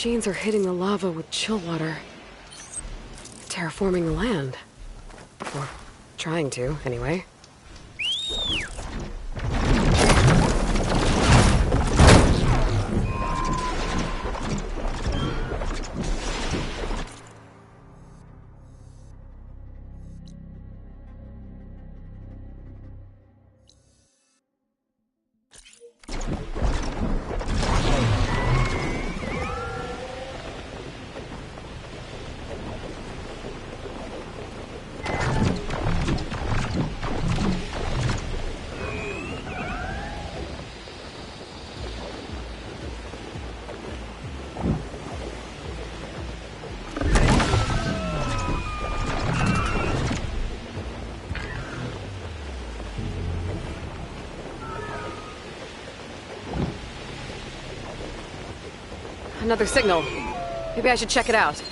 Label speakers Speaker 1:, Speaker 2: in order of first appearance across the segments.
Speaker 1: machines are hitting the lava with chill water. Terraforming the land. Or trying to, anyway. Another signal. Maybe I should check it out.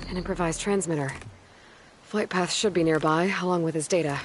Speaker 1: An improvised transmitter. Flight path should be nearby, along with his data.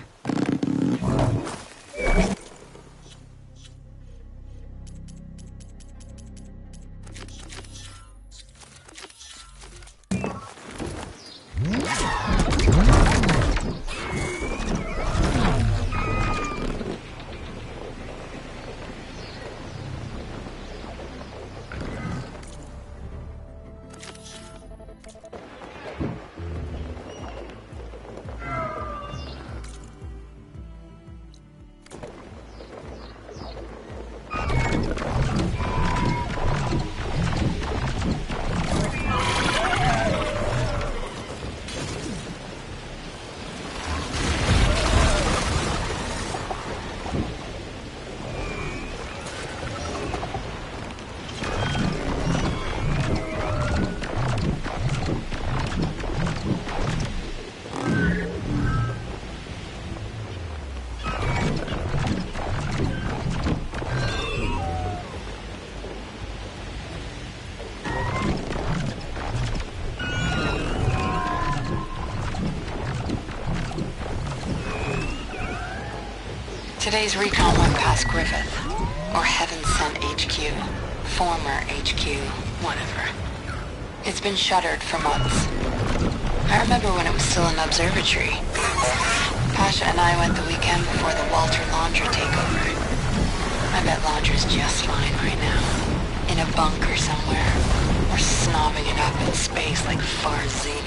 Speaker 2: Today's recon went past Griffith, or Heaven Sent HQ, former HQ, whatever. It's been shuttered for months. I remember when it was still an observatory. Pasha and I went the weekend before the Walter Laundra takeover. I bet Laundra's just fine right now, in a bunker somewhere, or snobbing it up in space like Far Zenith.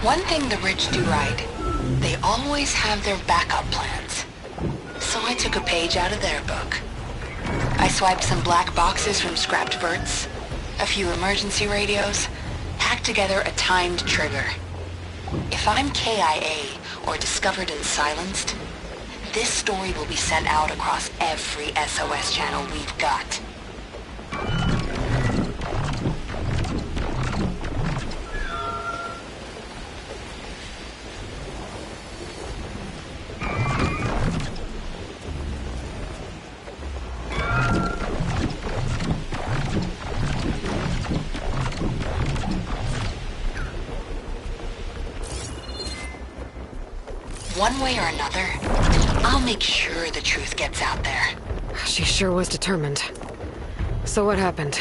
Speaker 2: One thing the rich do right, they always have their backup plans. So I took a page out of their book. I swiped some black boxes from scrapped verts, a few emergency radios, hacked together a timed trigger. If I'm KIA or discovered and silenced, this story will be sent out across every SOS channel we've got. One way or another, I'll make sure the truth gets out there.
Speaker 1: She sure was determined. So what happened?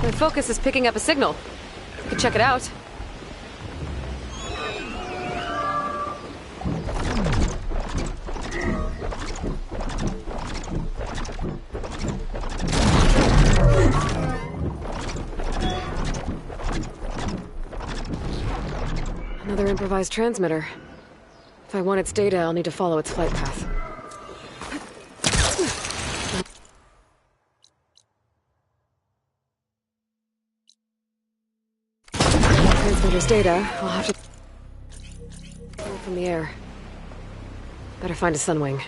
Speaker 1: My focus is picking up a signal. Could check it out. Another improvised transmitter. If I want its data, I'll need to follow its flight path. Transmitter's data, I'll have to pull from the air. Better find a Sunwing.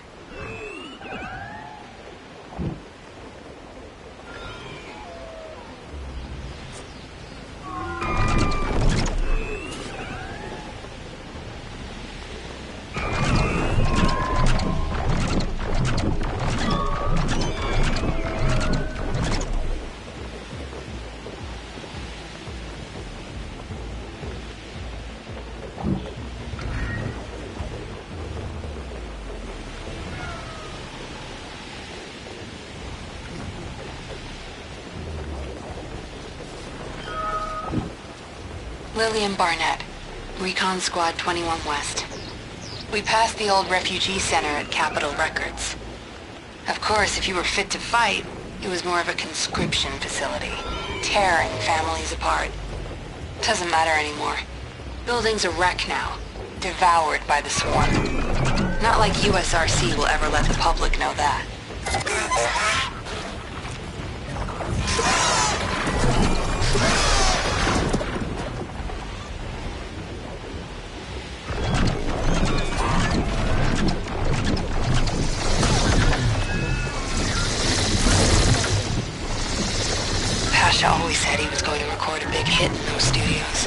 Speaker 2: Lillian Barnett, Recon Squad 21 West. We passed the old refugee center at Capitol Records. Of course, if you were fit to fight, it was more of a conscription facility, tearing families apart. Doesn't matter anymore. Building's a wreck now, devoured by the swarm. Not like USRC will ever let the public know that. Pasha always said he was going to record a big hit in those studios.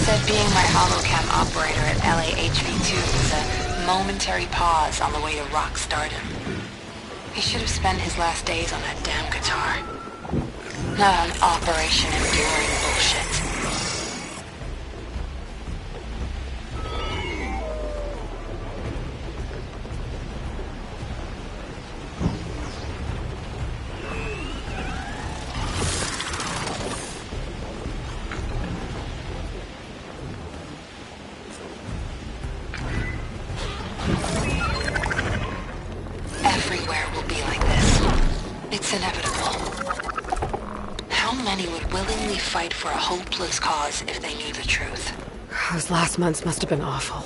Speaker 2: Said being my holocam operator at LAHV2 was a momentary pause on the way to rock stardom. He should have spent his last days on that damn guitar. Not on Operation Enduring bullshit. Everywhere will be like this. It's inevitable. How many would willingly fight for a hopeless cause if they knew the truth?
Speaker 1: Those last months must have been awful.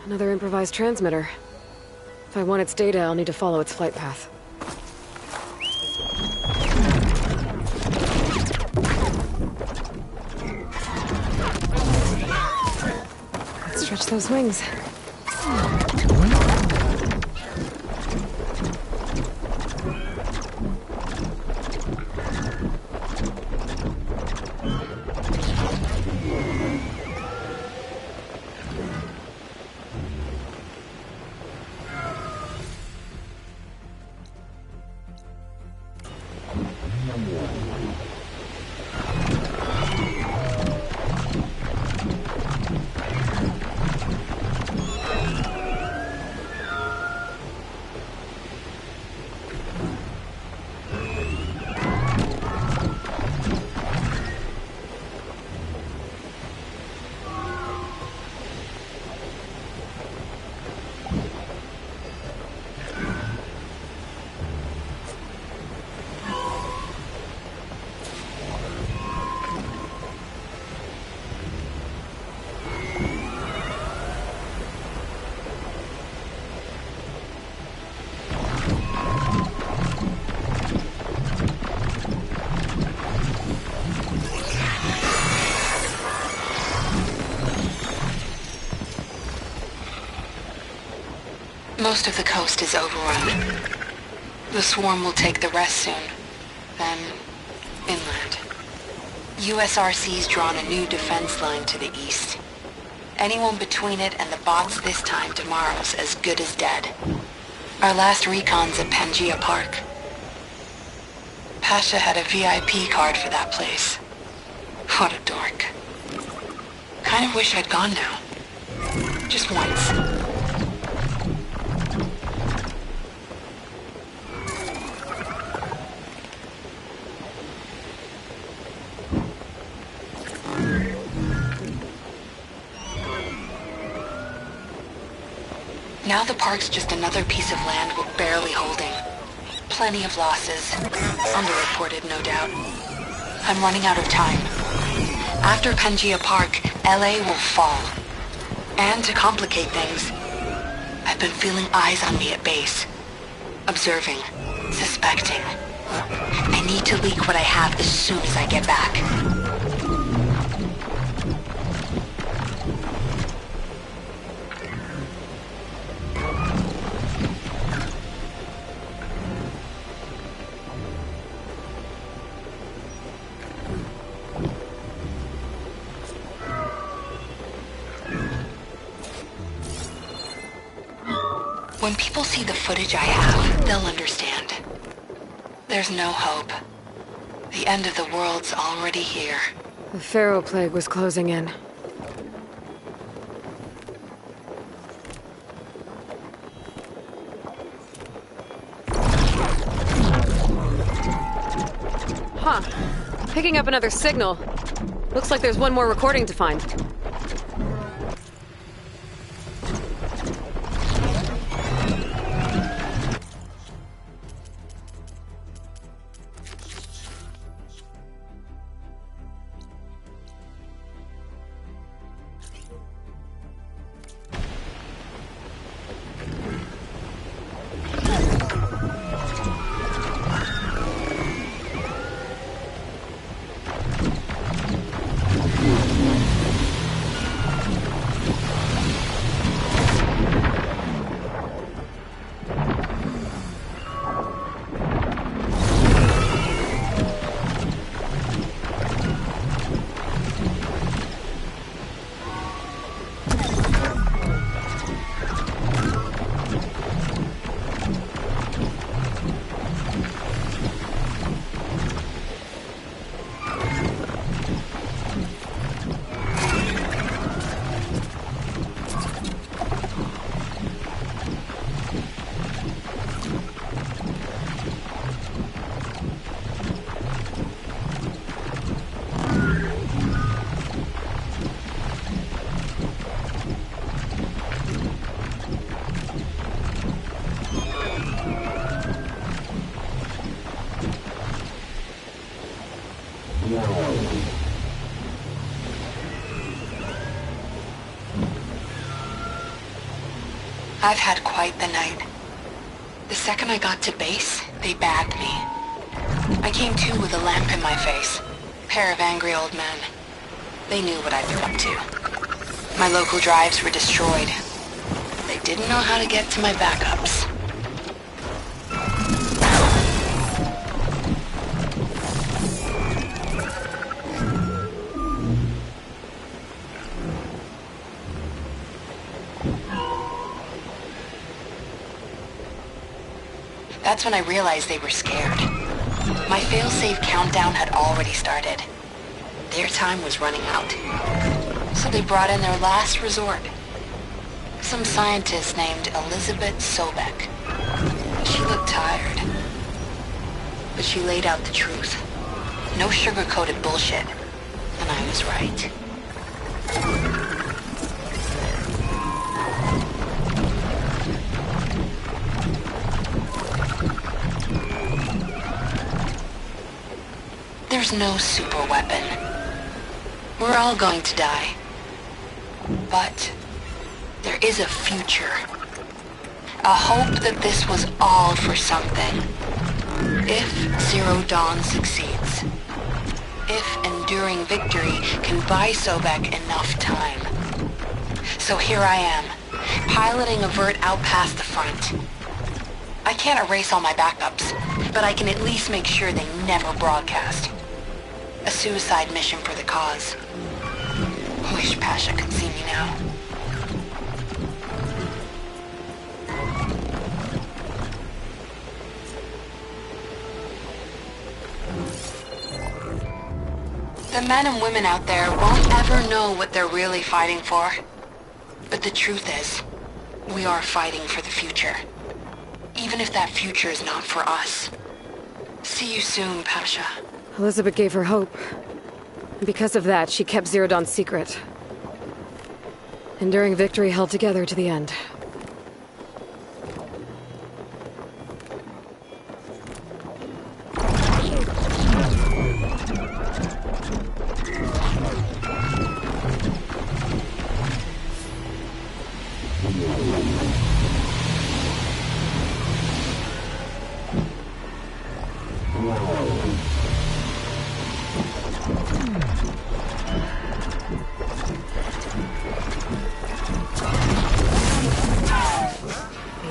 Speaker 1: Another improvised transmitter. If I want its data, I'll need to follow its flight path. Let's stretch those wings.
Speaker 2: Most of the coast is overrun. The swarm will take the rest soon. Then, inland. USRC's drawn a new defense line to the east. Anyone between it and the bots this time tomorrow's as good as dead. Our last recon's at Pangaea Park. Pasha had a VIP card for that place. What a dork. Kind of wish I'd gone now. Just once. Now the park's just another piece of land we're barely holding. Plenty of losses. Underreported, no doubt. I'm running out of time. After Pangaea Park, LA will fall. And to complicate things, I've been feeling eyes on me at base. Observing. Suspecting. I need to leak what I have as soon as I get back. When people see the footage I have, they'll understand. There's no hope. The end of the world's already here.
Speaker 1: The Pharaoh Plague was closing in. Huh. Picking up another signal. Looks like there's one more recording to find.
Speaker 2: I've had quite the night. The second I got to base, they bagged me. I came to with a lamp in my face. Pair of angry old men. They knew what I'd been up to. My local drives were destroyed. They didn't know how to get to my backups. That's when I realized they were scared. My fail-safe countdown had already started. Their time was running out. So they brought in their last resort. Some scientist named Elizabeth Sobek. She looked tired. But she laid out the truth. No sugar-coated bullshit. And I was right. There's no super weapon. We're all going to die. But there is a future. A hope that this was all for something. If Zero Dawn succeeds. If enduring victory can buy Sobek enough time. So here I am, piloting a vert out past the front. I can't erase all my backups, but I can at least make sure they never broadcast. A suicide mission for the cause. Wish Pasha could see me now. The men and women out there won't ever know what they're really fighting for. But the truth is, we are fighting for the future. Even if that future is not for us. See you soon, Pasha.
Speaker 1: Elizabeth gave her hope. Because of that, she kept Zero Dawn secret. Enduring victory held together to the end.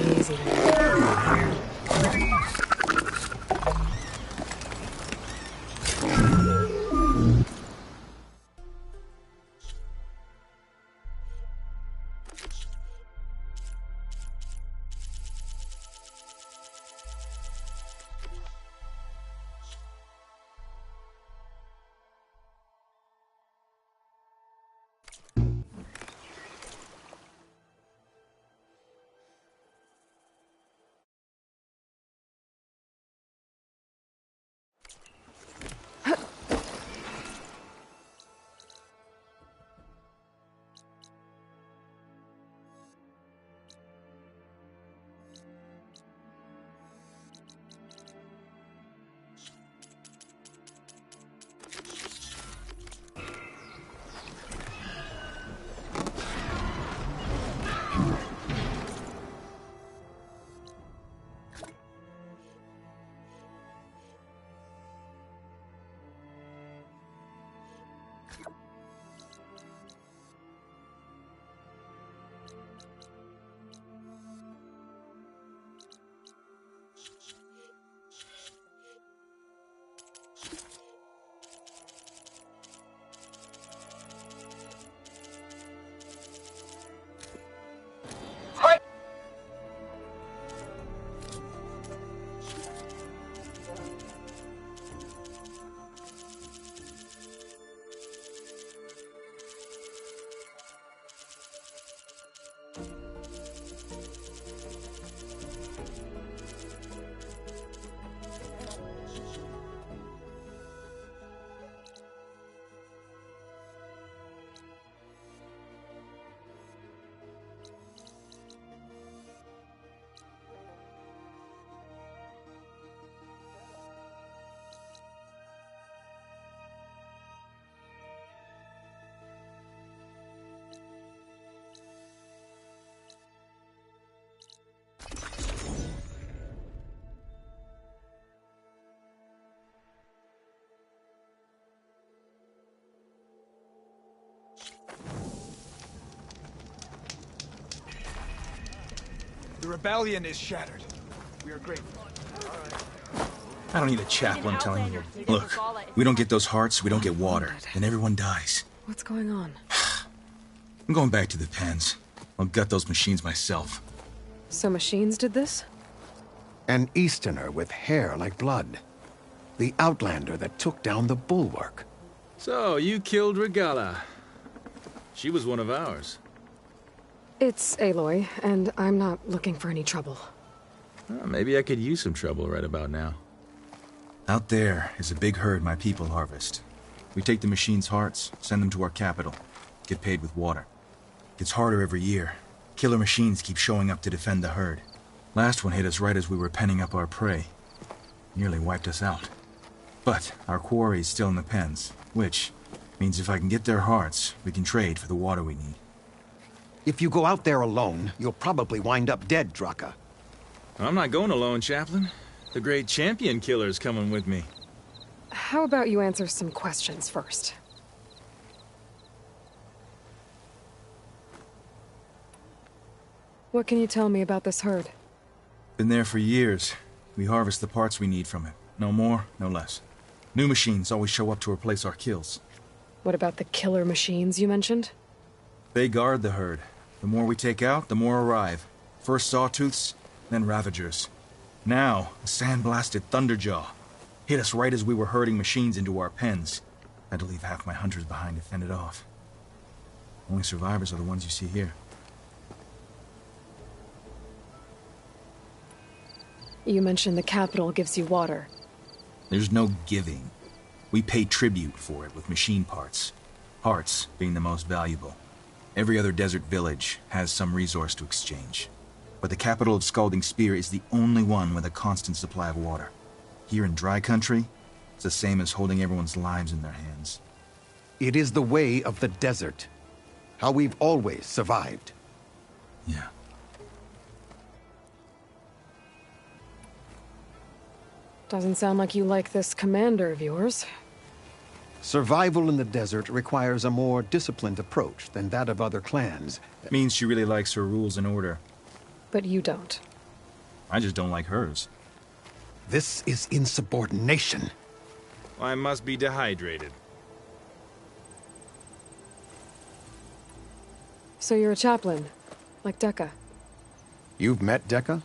Speaker 1: Easy.
Speaker 3: The rebellion is shattered. We are grateful.
Speaker 4: I don't need a chaplain telling me. Look, we don't get those hearts, we don't get water, and everyone dies.
Speaker 1: What's going on?
Speaker 4: I'm going back to the pens. I'll gut those machines myself.
Speaker 1: So machines did this?
Speaker 5: An Easterner with hair like blood. The Outlander that took down the Bulwark.
Speaker 6: So, you killed Regala. She was one of ours.
Speaker 1: It's Aloy, and I'm not looking for any trouble.
Speaker 6: Well, maybe I could use some trouble right about now.
Speaker 4: Out there is a big herd my people harvest. We take the machines' hearts, send them to our capital, get paid with water. Gets harder every year. Killer machines keep showing up to defend the herd. Last one hit us right as we were penning up our prey. Nearly wiped us out. But our quarry is still in the pens, which means if I can get their hearts, we can trade for the water we need.
Speaker 5: If you go out there alone, you'll probably wind up dead, Draka.
Speaker 6: I'm not going alone, Chaplain. The great champion killer's coming with me.
Speaker 1: How about you answer some questions first? What can you tell me about this herd?
Speaker 4: Been there for years. We harvest the parts we need from it. No more, no less. New machines always show up to replace our kills.
Speaker 1: What about the killer machines you mentioned?
Speaker 4: They guard the herd. The more we take out, the more arrive. First Sawtooths, then Ravagers. Now, a sandblasted Thunderjaw. Hit us right as we were herding machines into our pens. Had to leave half my hunters behind to fend it off. Only survivors are the ones you see here.
Speaker 1: You mentioned the capital gives you water.
Speaker 4: There's no giving. We pay tribute for it with machine parts. Hearts being the most valuable. Every other desert village has some resource to exchange. But the capital of Scalding Spear is the only one with a constant supply of water. Here in dry country, it's the same as holding everyone's lives in their hands.
Speaker 5: It is the way of the desert. How we've always survived.
Speaker 4: Yeah.
Speaker 1: Doesn't sound like you like this commander of yours.
Speaker 5: Survival in the desert requires a more disciplined approach than that of other clans.
Speaker 4: Means she really likes her rules and order.
Speaker 1: But you don't.
Speaker 4: I just don't like hers.
Speaker 5: This is insubordination.
Speaker 6: I must be dehydrated.
Speaker 1: So you're a chaplain, like Dekka.
Speaker 5: You've met Dekka?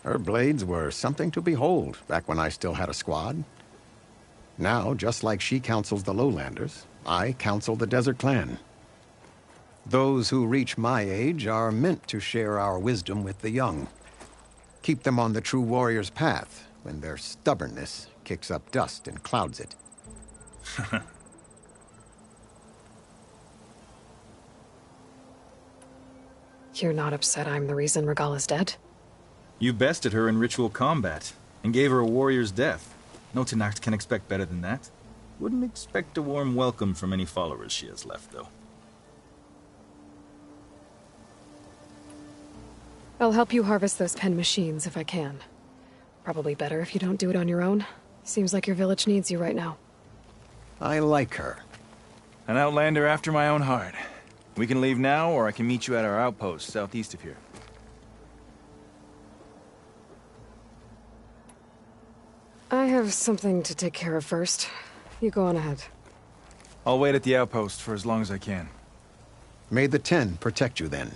Speaker 5: Her blades were something to behold back when I still had a squad. Now, just like she counsels the Lowlanders, I counsel the Desert Clan. Those who reach my age are meant to share our wisdom with the young. Keep them on the true warrior's path when their stubbornness kicks up dust and clouds it.
Speaker 1: You're not upset I'm the reason Regala's dead?
Speaker 4: You bested her in ritual combat, and gave her a warrior's death. No Tenakth can expect better than that. Wouldn't expect a warm welcome from any followers she has left, though.
Speaker 1: I'll help you harvest those pen machines if I can. Probably better if you don't do it on your own. Seems like your village needs you right now.
Speaker 5: I like her.
Speaker 6: An outlander after my own heart. We can leave now, or I can meet you at our outpost southeast of here.
Speaker 1: I have something to take care of first. You go on ahead.
Speaker 6: I'll wait at the outpost for as long as I can.
Speaker 5: May the Ten protect you then.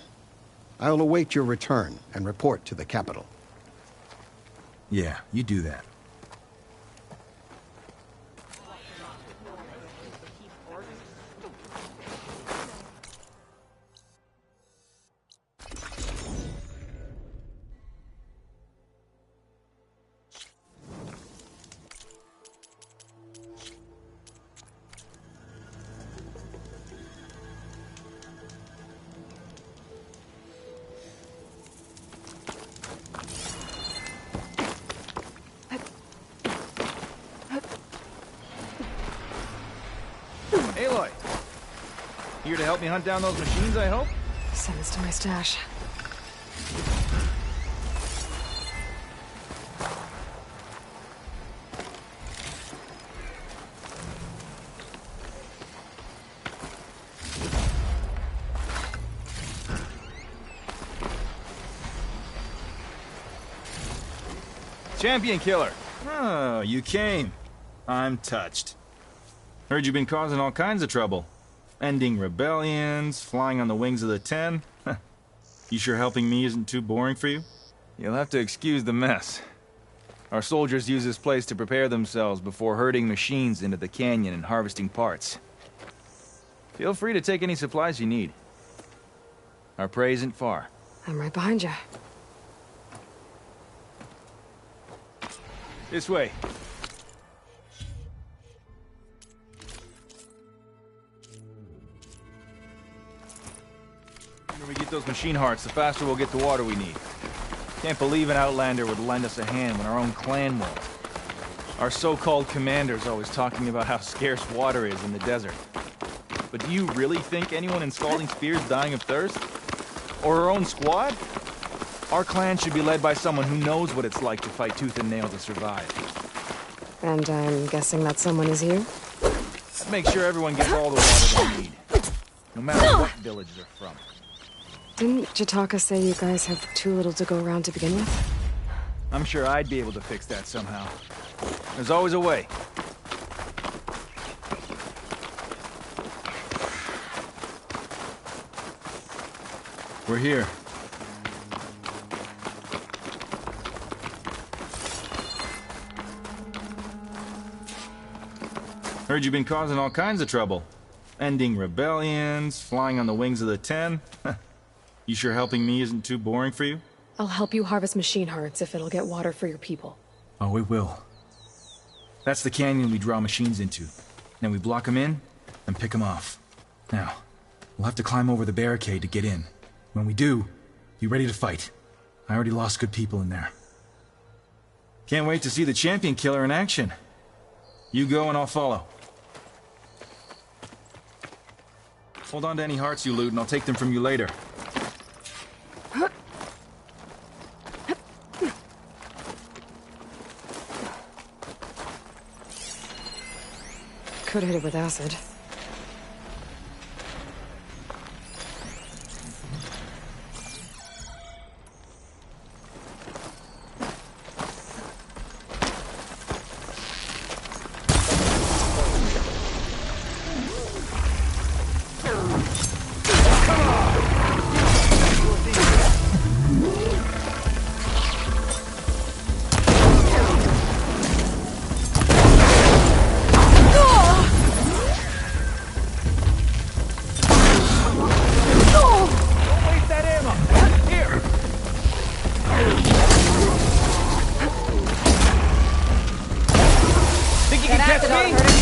Speaker 5: I'll await your return and report to the capital.
Speaker 4: Yeah, you do that.
Speaker 6: Aloy! Here to help me hunt down those machines, I hope?
Speaker 1: Send this to my stash.
Speaker 6: Champion Killer.
Speaker 4: Oh, you came. I'm touched. Heard you've been causing all kinds of trouble. Ending rebellions, flying on the wings of the 10. You sure helping me isn't too boring for you?
Speaker 6: You'll have to excuse the mess. Our soldiers use this place to prepare themselves before herding machines into the canyon and harvesting parts. Feel free to take any supplies you need. Our prey isn't far.
Speaker 1: I'm right behind you.
Speaker 6: This way. The sooner we get those machine hearts, the faster we'll get the water we need. Can't believe an Outlander would lend us a hand when our own clan won't. Our so-called commander's always talking about how scarce water is in the desert. But do you really think anyone in Scalding Spear is dying of thirst? Or our own squad? Our clan should be led by someone who knows what it's like to fight tooth and nail to survive.
Speaker 1: And I'm guessing that someone is you?
Speaker 6: I'd make sure everyone gets all the water they need, no matter what village they're from.
Speaker 1: Didn't Jataka say you guys have too little to go around to begin with?
Speaker 6: I'm sure I'd be able to fix that somehow. There's always a way.
Speaker 4: We're here. Heard you've been causing all kinds of trouble. Ending rebellions, flying on the wings of the 10. You sure helping me isn't too boring for you?
Speaker 1: I'll help you harvest machine hearts if it'll get water for your people.
Speaker 4: Oh, it will. That's the canyon we draw machines into. Then we block them in and pick them off. Now, we'll have to climb over the barricade to get in. When we do, be ready to fight. I already lost good people in there. Can't wait to see the Champion Killer in action. You go and I'll follow. Hold on to any hearts you loot and I'll take them from you later.
Speaker 1: Could hit it with acid.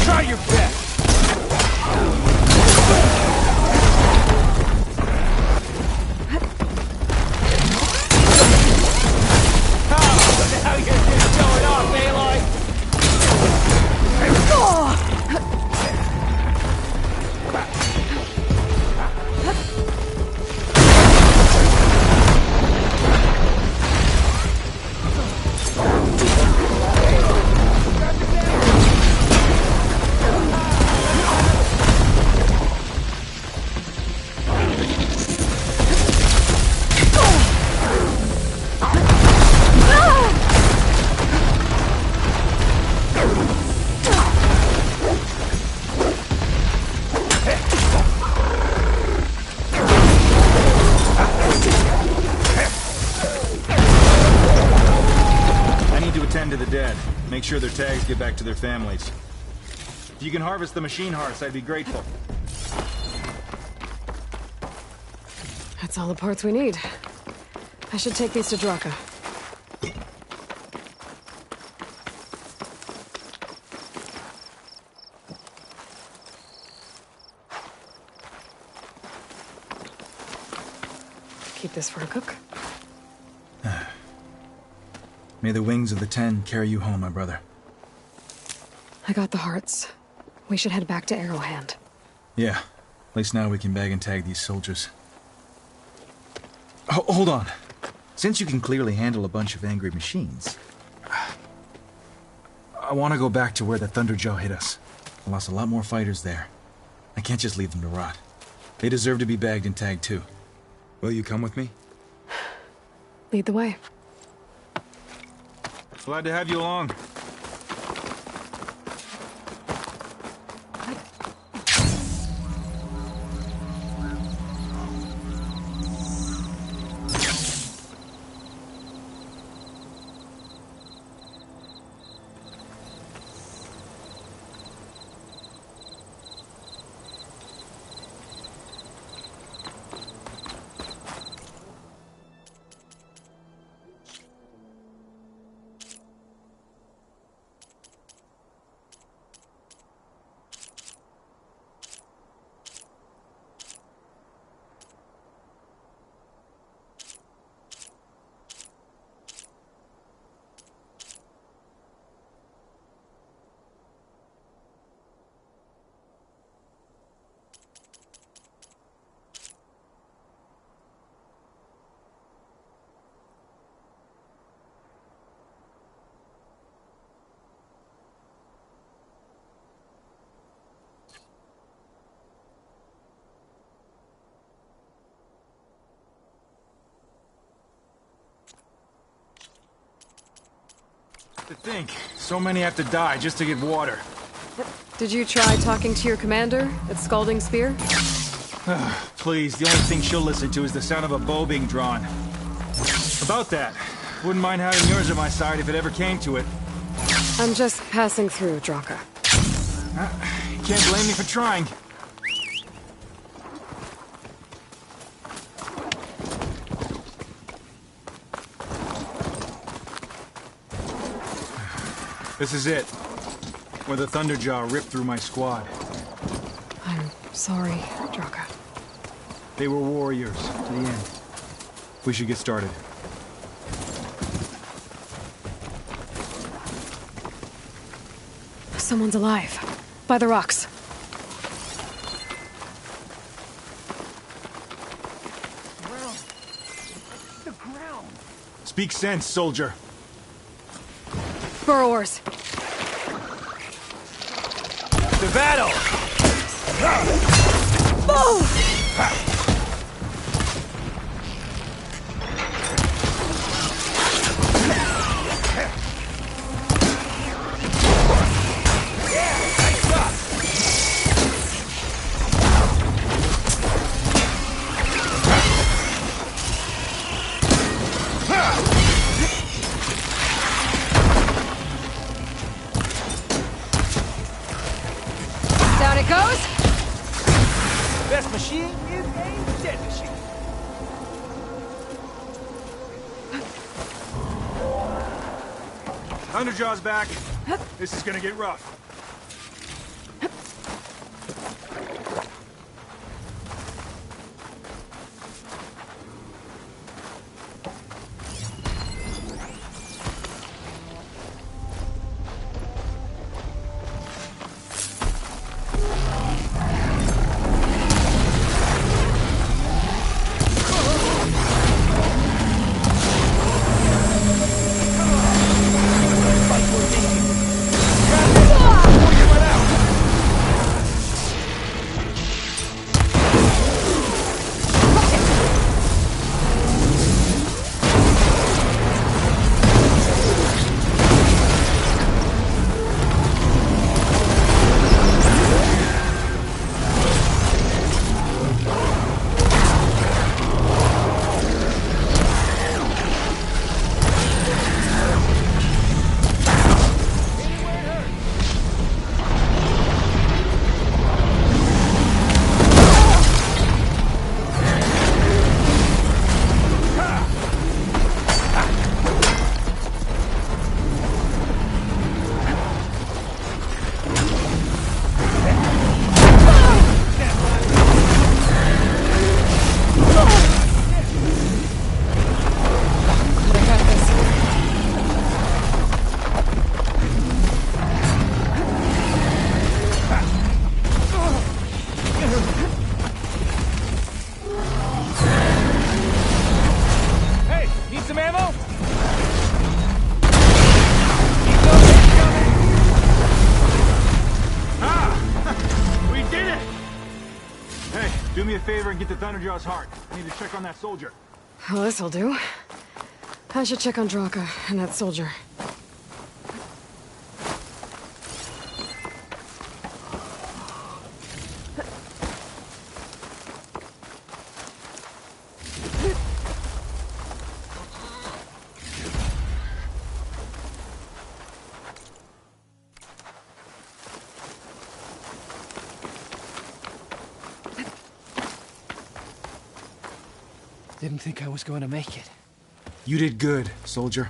Speaker 6: Try your best! What the hell you're just showing off, Aloy?
Speaker 4: To the dead. Make sure their tags get back to their families. If you can harvest the machine hearts, I'd be grateful.
Speaker 1: That's all the parts we need. I should take these to Draka. Keep this for a cook.
Speaker 4: May the wings of the 10 carry you home, my brother.
Speaker 1: I got the hearts. We should head back to Arrowhand.
Speaker 4: Yeah. At least now we can bag and tag these soldiers. Hold on. Since you can clearly handle a bunch of angry machines, I want to go back to where the Thunderjaw hit us. I lost a lot more fighters there. I can't just leave them to rot. They deserve to be bagged and tagged too. Will you come with me?
Speaker 1: Lead the way.
Speaker 6: Glad to have you along. To think, so many have to die just to get water.
Speaker 1: Did you try talking to your commander at Scalding Spear?
Speaker 6: Please, the only thing she'll listen to is the sound of a bow being drawn. About that, wouldn't mind having yours at my side if it ever came to it.
Speaker 1: I'm just passing through, Draka.
Speaker 6: You can't blame me for trying. This is it. Where the Thunderjaw ripped through my squad.
Speaker 1: I'm sorry, Draka.
Speaker 6: They were warriors to the end. We should get started.
Speaker 1: Someone's alive. By the rocks.
Speaker 3: The ground!
Speaker 6: Speak sense, soldier.
Speaker 1: Burrowers.
Speaker 6: The battle!
Speaker 1: Down it goes.
Speaker 6: Best machine is a dead machine. Thunderjaw's back. This is gonna get rough. Do me a favor and get the Thunderjaw's heart. I need to check on that soldier.
Speaker 1: Well, this'll do. I should check on Draka and that soldier.
Speaker 3: Didn't think I was going to make it.
Speaker 4: You did good, soldier.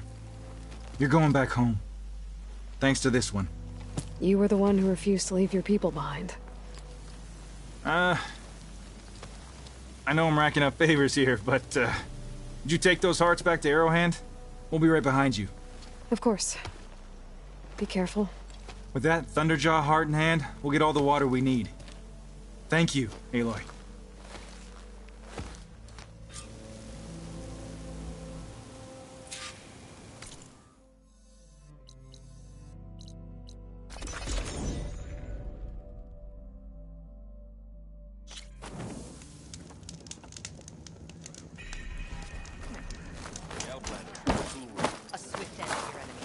Speaker 4: You're going back home. Thanks to this one.
Speaker 1: You were the one who refused to leave your people behind.
Speaker 4: I know I'm racking up favors here, but, did you take those hearts back to Arrowhand? We'll be right behind you.
Speaker 1: Of course. Be careful.
Speaker 4: With that Thunderjaw heart in hand, we'll get all the water we need. Thank you, Aloy.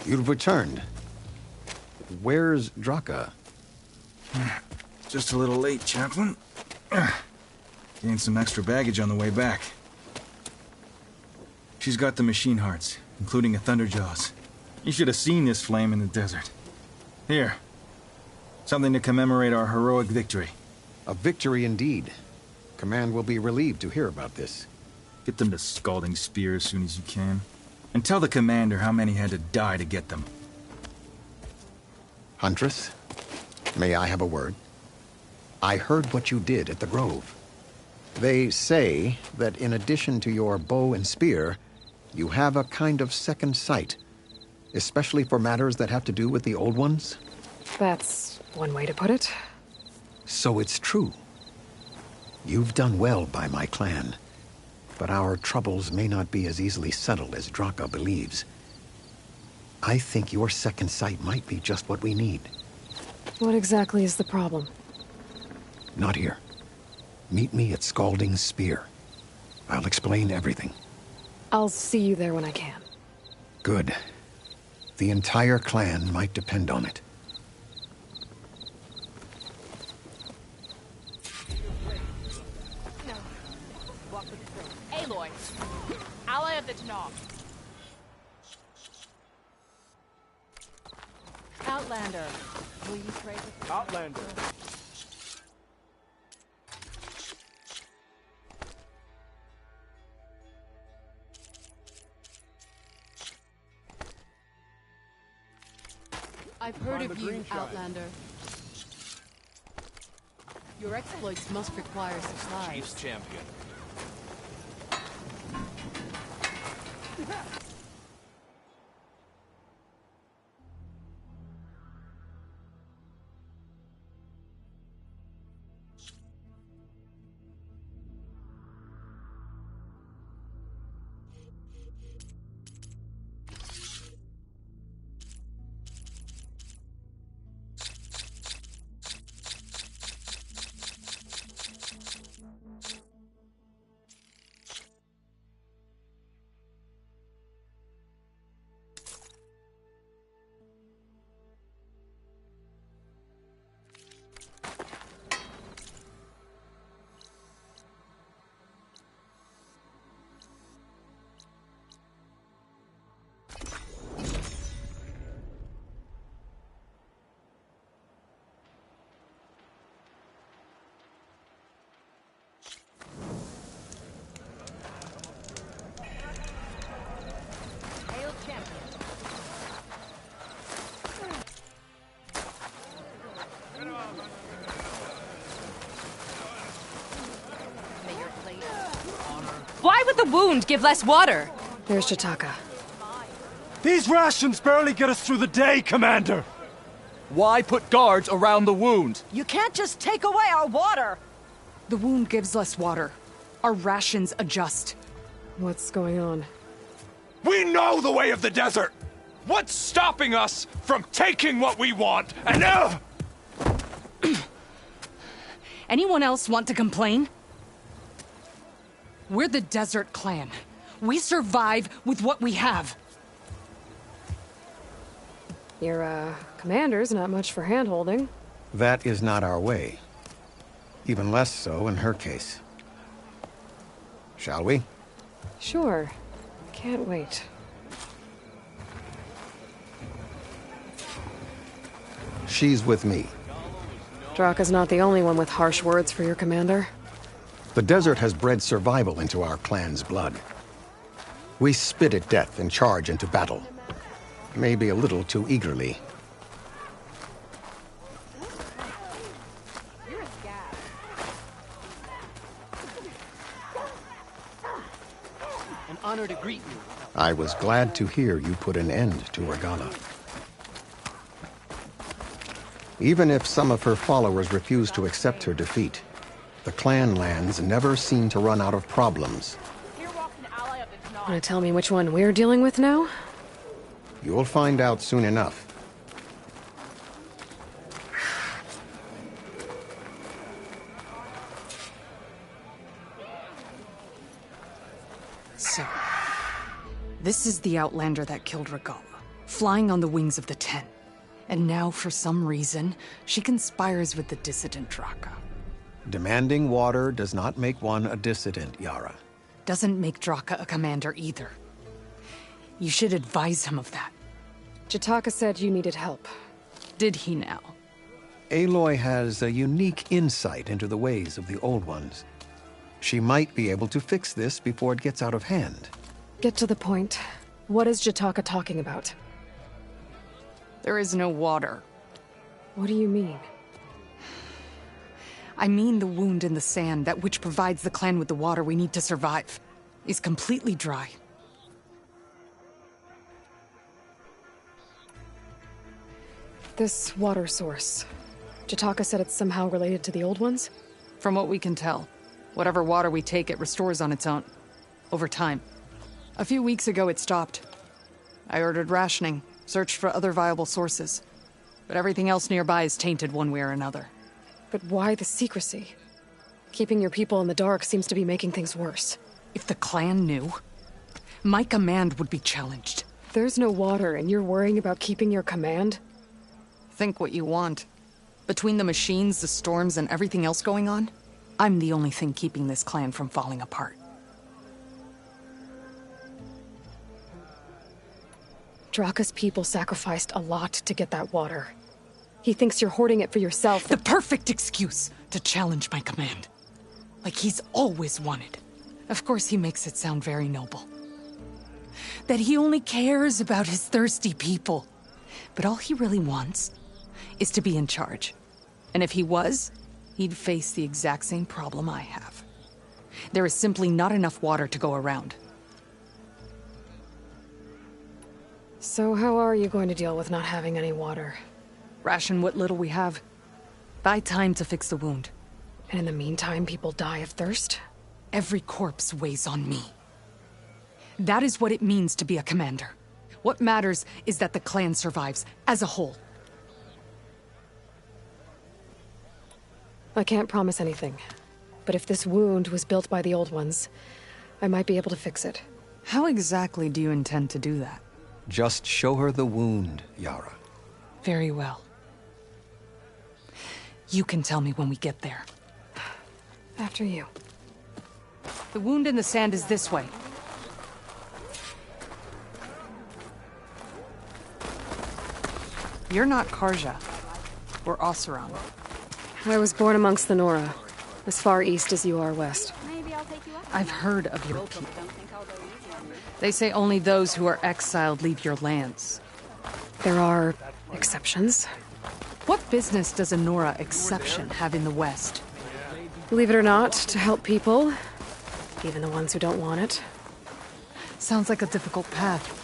Speaker 5: You've returned. Where's Draka?
Speaker 4: Just a little late, Chaplain. Gained some extra baggage on the way back. She's got the machine hearts, including a Thunderjaws. You should have seen this flame in the desert. Here. Something to commemorate our heroic victory.
Speaker 5: A victory indeed. Command will be relieved to hear about this.
Speaker 4: Get them to Scalding Spear as soon as you can. And tell the commander how many had to die to get them.
Speaker 5: Huntress, may I have a word? I heard what you did at the Grove. They say that in addition to your bow and spear, you have a kind of second sight, especially for matters that have to do with the old ones.
Speaker 1: That's one way to put it.
Speaker 5: So it's true. You've done well by my clan, but our troubles may not be as easily settled as Draka believes. I think your second sight might be just what we need.
Speaker 1: What exactly is the problem?
Speaker 5: Not here. Meet me at Scalding Spear. I'll explain everything.
Speaker 1: I'll see you there when I can.
Speaker 5: Good. The entire clan might depend on it.
Speaker 7: Aloy, ally of the Tenakth. Outlander, will you trade with
Speaker 3: Outlander.
Speaker 7: I've heard
Speaker 3: Find
Speaker 7: of
Speaker 3: the
Speaker 7: you,
Speaker 3: green tribe.
Speaker 7: Outlander. Your exploits must require supplies.
Speaker 3: Chief's champion.
Speaker 7: Hail champion. May your blade honor.
Speaker 8: Why would the wound give less water?
Speaker 1: There's Jataka.
Speaker 3: These rations barely get us through the day, Commander.
Speaker 6: Why put guards around the wound?
Speaker 9: You can't just take away our water!
Speaker 8: The wound gives less water. Our rations adjust.
Speaker 1: What's going on?
Speaker 3: We know the way of the desert. What's stopping us from taking what we want? And
Speaker 8: Anyone else want to complain? We're the Desert Clan. We survive with what we have.
Speaker 1: Your, commander's not much for hand-holding.
Speaker 5: That is not our way. Even less so in her case. Shall we?
Speaker 1: Sure. Can't wait.
Speaker 5: She's with me.
Speaker 1: Draka's not the only one with harsh words for your commander.
Speaker 5: The desert has bred survival into our clan's blood. We spit at death and charge into battle. Maybe a little too eagerly.
Speaker 10: An honor to greet you.
Speaker 5: I was glad to hear you put an end to Regalla. Even if some of her followers refuse to accept her defeat, the clan lands never seem to run out of problems.
Speaker 1: Want to tell me which one we're dealing with now?
Speaker 5: You'll find out soon enough.
Speaker 8: So, this is the Outlander that killed Regalla, flying on the wings of the Ten. And now, for some reason, she conspires with the dissident Draka.
Speaker 5: Demanding water does not make one a dissident, Yara.
Speaker 8: Doesn't make Draka a commander either. You should advise him of that.
Speaker 1: Jataka said you needed help.
Speaker 8: Did he now?
Speaker 5: Aloy has a unique insight into the ways of the Old Ones. She might be able to fix this before it gets out of hand.
Speaker 1: Get to the point. What is Jataka talking about?
Speaker 8: There is no water.
Speaker 1: What do you mean?
Speaker 8: I mean the wound in the sand, that which provides the clan with the water we need to survive, is completely dry.
Speaker 1: This water source. Jataka said it's somehow related to the Old Ones?
Speaker 8: From what we can tell, whatever water we take, it restores on its own. Over time. A few weeks ago, it stopped. I ordered rationing, searched for other viable sources. But everything else nearby is tainted one way or another.
Speaker 1: But why the secrecy? Keeping your people in the dark seems to be making things worse.
Speaker 8: If the clan knew, my command would be challenged.
Speaker 1: There's no water and you're worrying about keeping your command?
Speaker 8: Think what you want. Between the machines, the storms, and everything else going on, I'm the only thing keeping this clan from falling apart.
Speaker 1: Draka's people sacrificed a lot to get that water. He thinks you're hoarding it for yourself.
Speaker 8: The perfect excuse to challenge my command. Like he's always wanted. Of course he makes it sound very noble. That he only cares about his thirsty people. But all he really wants is to be in charge. And if he was, he'd face the exact same problem I have. There is simply not enough water to go around.
Speaker 1: So how are you going to deal with not having any water?
Speaker 8: Ration what little we have. Buy time to fix the wound.
Speaker 1: And in the meantime, people die of thirst?
Speaker 8: Every corpse weighs on me. That is what it means to be a commander. What matters is that the clan survives, as a whole.
Speaker 1: I can't promise anything. But if this wound was built by the Old Ones, I might be able to fix it.
Speaker 8: How exactly do you intend to do that?
Speaker 5: Just show her the wound, Yara.
Speaker 8: Very well. You can tell me when we get there.
Speaker 1: After you.
Speaker 8: The wound in the sand is this way. You're not Karja. Or Oseram.
Speaker 1: I was born amongst the Nora, as far east as you are west.
Speaker 8: I've heard of your people. They say only those who are exiled leave your lands.
Speaker 1: There are exceptions.
Speaker 8: What business does a Nora exception have in the West?
Speaker 1: Believe it or not, to help people, even the ones who don't want it.
Speaker 8: Sounds like a difficult path.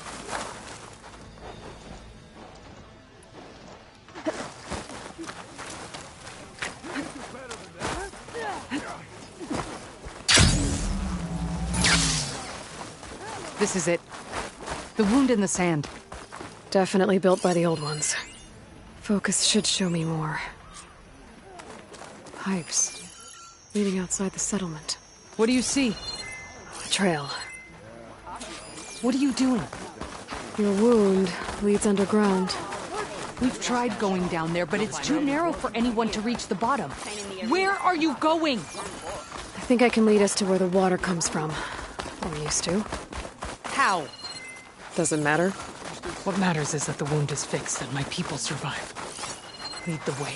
Speaker 8: This is it. The wound in the sand.
Speaker 1: Definitely built by the Old Ones. Focus should show me more. Pipes. Leading outside the settlement.
Speaker 8: What do you see?
Speaker 1: A trail.
Speaker 8: What are you doing?
Speaker 1: Your wound leads underground.
Speaker 8: We've tried going down there, but it's too narrow for anyone to reach the bottom. Where are you going?
Speaker 1: I think I can lead us to where the water comes from. Or used to.
Speaker 8: How?
Speaker 1: Doesn't matter.
Speaker 8: What matters is that the wound is fixed and my people survive. Lead the way.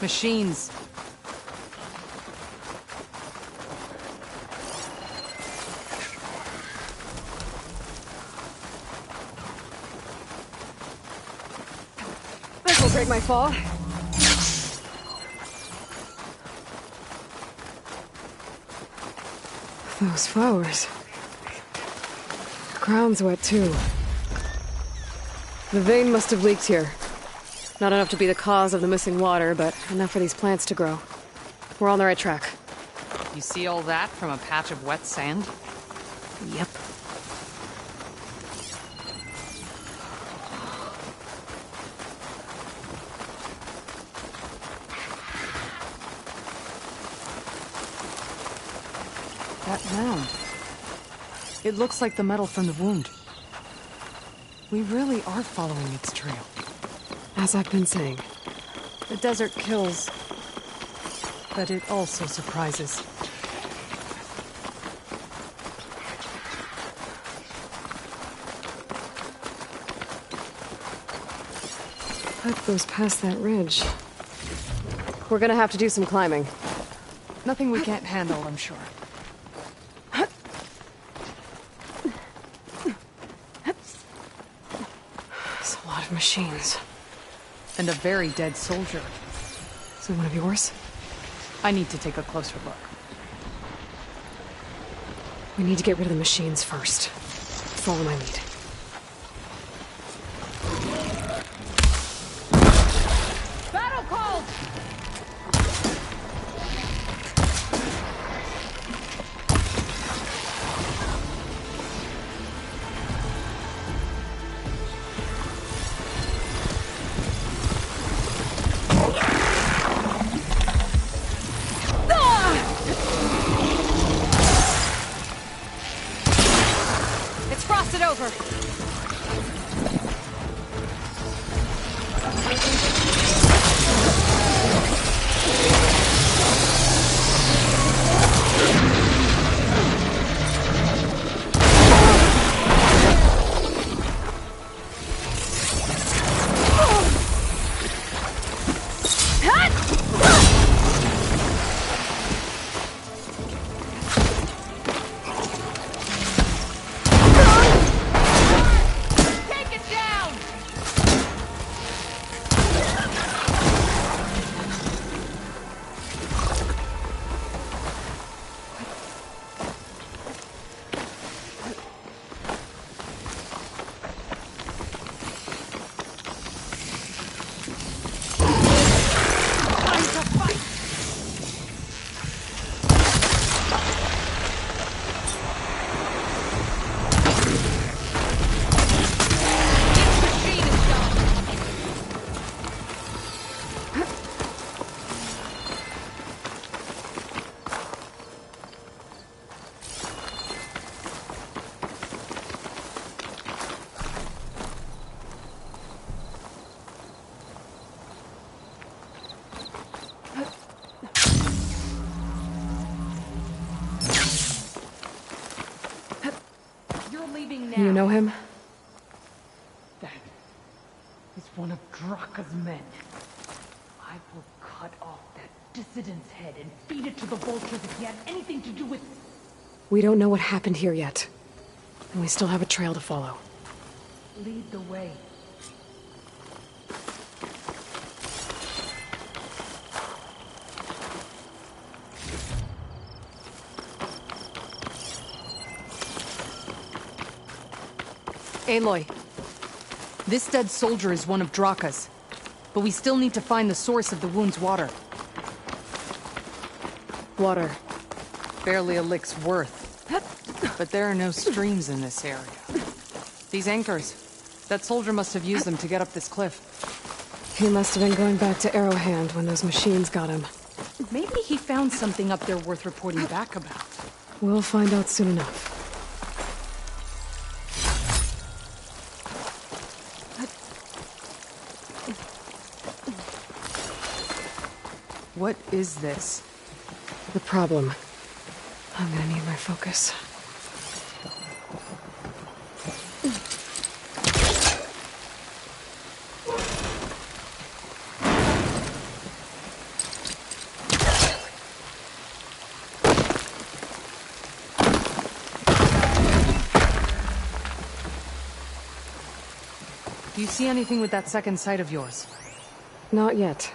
Speaker 8: Machines.
Speaker 1: This will break my fall. Those flowers. The ground's wet too. The vein must have leaked here. Not enough to be the cause of the missing water, but enough for these plants to grow. We're on the right track.
Speaker 8: You see all that from a patch of wet sand?
Speaker 1: Yep.
Speaker 8: That mound. It looks like the metal from the wound. We really are following its trail.
Speaker 1: As I've been saying.
Speaker 8: The desert kills, but it also surprises.
Speaker 1: That goes past that ridge. We're gonna have to do some climbing.
Speaker 8: Nothing we can't handle, I'm sure.
Speaker 1: There's a lot of machines.
Speaker 8: And a very dead soldier.
Speaker 1: Is it one of yours?
Speaker 8: I need to take a closer look.
Speaker 1: We need to get rid of the machines first. Follow my lead.
Speaker 7: Battle called!
Speaker 1: It's frosted over.
Speaker 7: Take it down!
Speaker 8: You're leaving now.
Speaker 1: You know him?
Speaker 8: That is one of Draka's men. I will cut off that dissident's head and feed it to the vultures if he had anything to do with...
Speaker 1: We don't know what happened here yet. And we still have a trail to follow.
Speaker 8: Lead the way. Aloy, this dead soldier is one of Draka's, but we still need to find the source of the wound's water.
Speaker 1: Water.
Speaker 8: Barely a lick's worth. But there are no streams in this area. These anchors, that soldier must have used them to get up this cliff.
Speaker 1: He must have been going back to Arrowhand when those machines got him.
Speaker 8: Maybe he found something up there worth reporting back about.
Speaker 1: We'll find out soon enough.
Speaker 8: What is this?
Speaker 1: The problem. I'm gonna need my focus.
Speaker 8: Do you see anything with that second sight of yours?
Speaker 1: Not yet.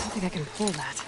Speaker 1: I think I can pull that.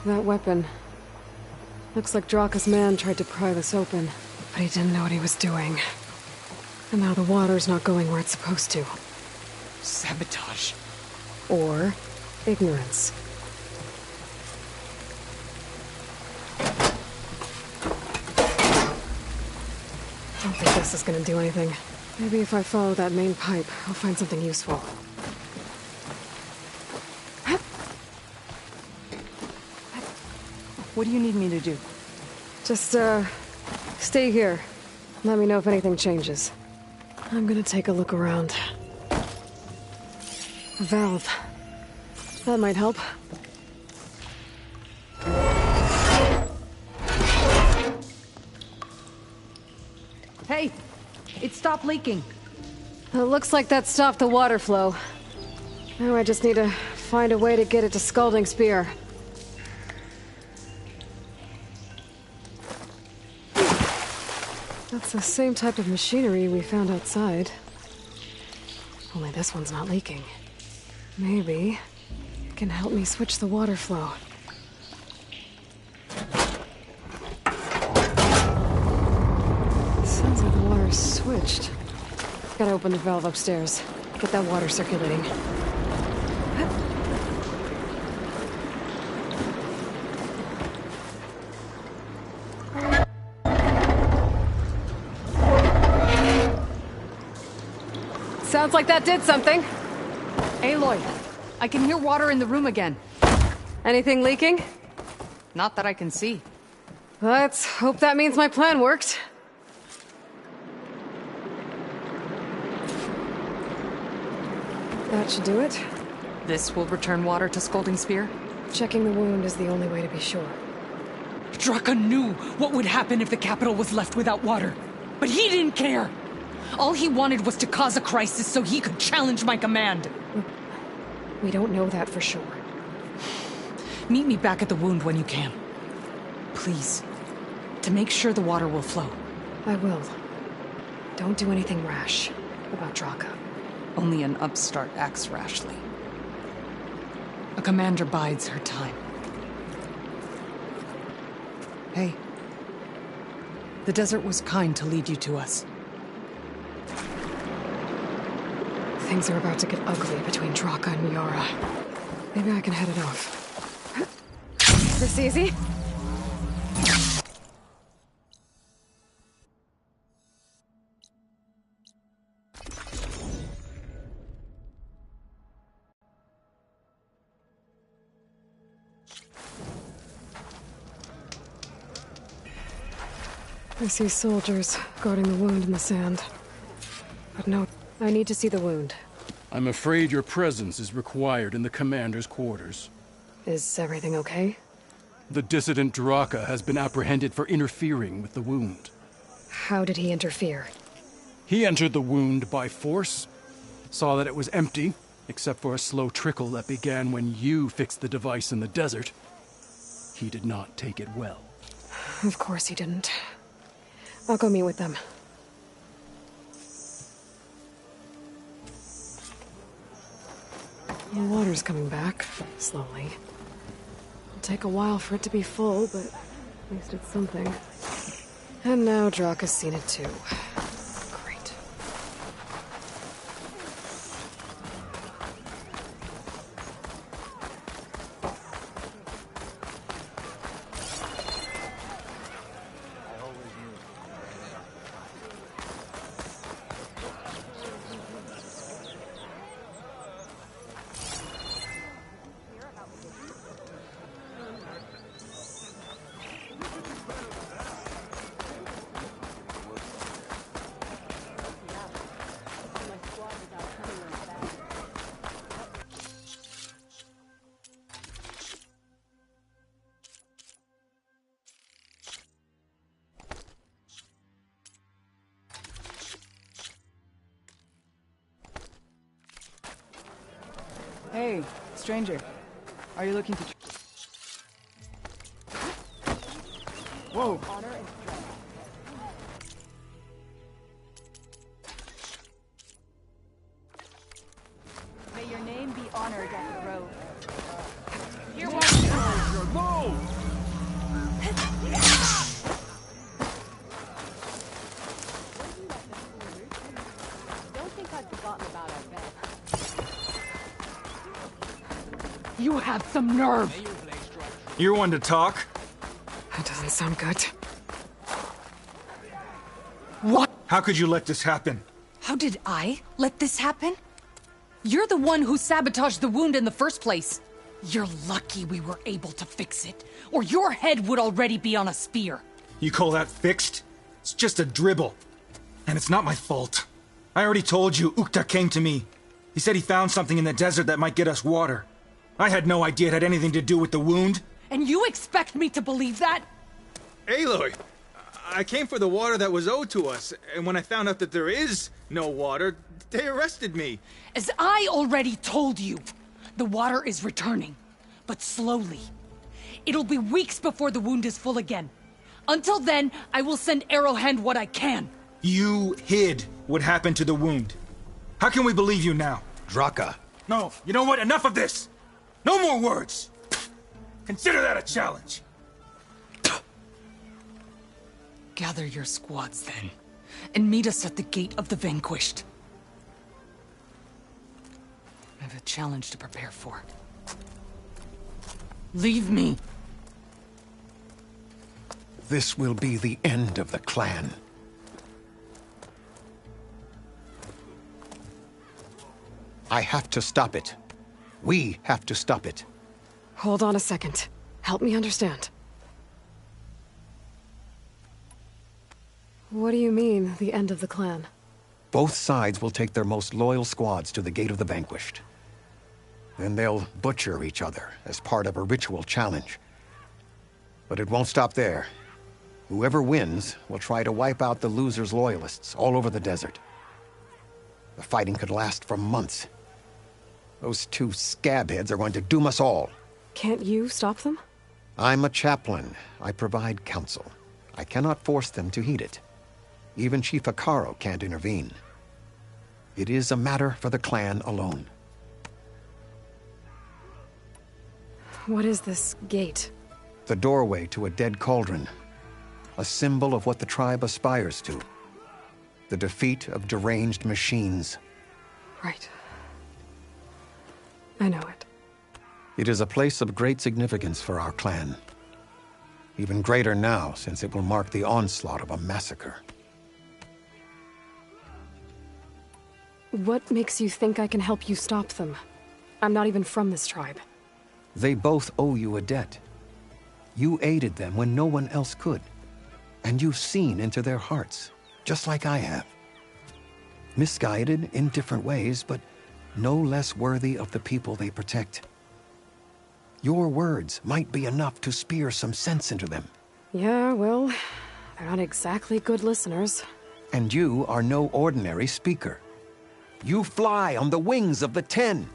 Speaker 1: That weapon. Looks like Draka's man tried to pry this open, but he didn't know what he was doing. And now the water's not going where it's supposed to.
Speaker 8: Sabotage.
Speaker 1: Or ignorance. Don't think this is gonna do anything. Maybe if I follow that main pipe, I'll find something useful.
Speaker 8: What do you need me to do?
Speaker 1: Just, stay here. Let me know if anything changes. I'm gonna take a look around. A valve. That might help.
Speaker 8: Hey! It stopped leaking.
Speaker 1: It looks like that stopped the water flow. Now I just need to find a way to get it to Scalding Spear. That's the same type of machinery we found outside. Only this one's not leaking. Maybe it can help me switch the water flow. Sounds like the water's switched. Gotta open the valve upstairs. Get that water circulating. Sounds like that did something.
Speaker 8: Aloy, I can hear water in the room again.
Speaker 1: Anything leaking?
Speaker 8: Not that I can see.
Speaker 1: Let's hope that means my plan worked. That should do it.
Speaker 8: This will return water to Scalding Spear?
Speaker 1: Checking the wound is the only way to be sure.
Speaker 8: Draka knew what would happen if the capital was left without water. But he didn't care! All he wanted was to cause a crisis so he could challenge my command.
Speaker 1: We don't know that for sure.
Speaker 8: Meet me back at the wound when you can. Please. To make sure the water will flow.
Speaker 1: I will. Don't do anything rash about Draka.
Speaker 8: Only an upstart acts rashly. A commander bides her time. Hey. The desert was kind to lead you to us.
Speaker 1: Things are about to get ugly between Draka and Miara. Maybe I can head it off. This easy? I see soldiers guarding the wound in the sand. But no, I need to see the wound.
Speaker 11: I'm afraid your presence is required in the commander's quarters.
Speaker 1: Is everything okay?
Speaker 11: The dissident Draka has been apprehended for interfering with the wound.
Speaker 1: How did he interfere?
Speaker 11: He entered the wound by force, saw that it was empty, except for a slow trickle that began when you fixed the device in the desert. He did not take it well.
Speaker 1: Of course he didn't. I'll go meet with them. The water's coming back, slowly. It'll take a while for it to be full, but at least it's something. And now Draka's seen it too. Great.
Speaker 12: Hey, stranger. Are you looking to... Whoa!
Speaker 7: May your name be honored at the road. Here Don't think I've forgotten about our bet.
Speaker 8: You have some nerve!
Speaker 3: You're one to talk.
Speaker 1: That doesn't sound good.
Speaker 8: What?
Speaker 3: How could you let this happen?
Speaker 8: How did I let this happen? You're the one who sabotaged the wound in the first place. You're lucky we were able to fix it, or your head would already be on a spear.
Speaker 4: You call that fixed? It's just a dribble. And it's not my fault. I already told you, Ukta came to me. He said he found something in the desert that might get us water. I had no idea it had anything to do with the wound.
Speaker 8: And you expect me to believe that?
Speaker 3: Aloy, I came for the water that was owed to us, and when I found out that there is no water, they arrested me.
Speaker 8: As I already told you, the water is returning, but slowly. It'll be weeks before the wound is full again. Until then, I will send Arrowhand what I can.
Speaker 4: You hid what happened to the wound. How can we believe you now?
Speaker 5: Draka.
Speaker 4: No, you know what? Enough of this! No more words! Consider that a challenge.
Speaker 8: Gather your squads then, and meet us at the Gate of the Vanquished. I have a challenge to prepare for. Leave me!
Speaker 5: This will be the end of the clan. I have to stop it. We have to stop it.
Speaker 1: Hold on a second. Help me understand. What do you mean, the end of the clan?
Speaker 5: Both sides will take their most loyal squads to the Gate of the Vanquished. Then they'll butcher each other as part of a ritual challenge. But it won't stop there. Whoever wins will try to wipe out the loser's loyalists all over the desert. The fighting could last for months. Those two scabheads are going to doom us all.
Speaker 1: Can't you stop them?
Speaker 5: I'm a chaplain. I provide counsel. I cannot force them to heed it. Even Chief Hekarro can't intervene. It is a matter for the clan alone.
Speaker 1: What is this gate?
Speaker 5: The doorway to a dead cauldron. A symbol of what the tribe aspires to. The defeat of deranged machines.
Speaker 1: Right. I know it.
Speaker 5: It is a place of great significance for our clan. Even greater now, since it will mark the onslaught of a massacre.
Speaker 1: What makes you think I can help you stop them? I'm not even from this tribe.
Speaker 5: They both owe you a debt. You aided them when no one else could. And you've seen into their hearts, just like I have. Misguided in different ways, but no less worthy of the people they protect. Your words might be enough to spear some sense into them.
Speaker 1: Yeah, well, they're not exactly good listeners.
Speaker 5: And you are no ordinary speaker. You fly on the wings of the Ten.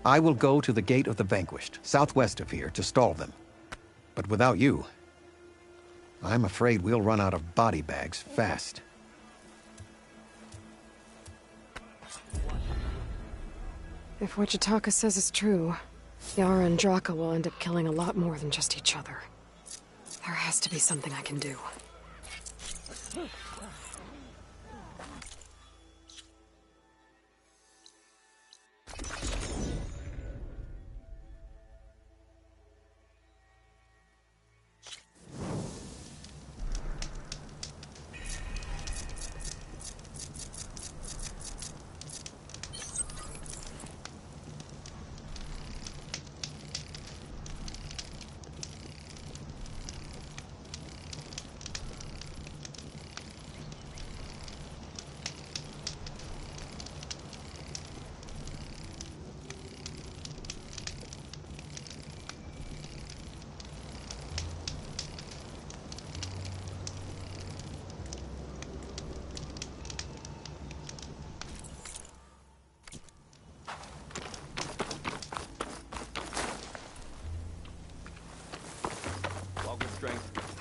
Speaker 5: I will go to the Gate of the Vanquished, southwest of here, to stall them. But without you, I'm afraid we'll run out of body bags fast.
Speaker 1: If what Jataka says is true, Yara and Draka will end up killing a lot more than just each other. There has to be something I can do.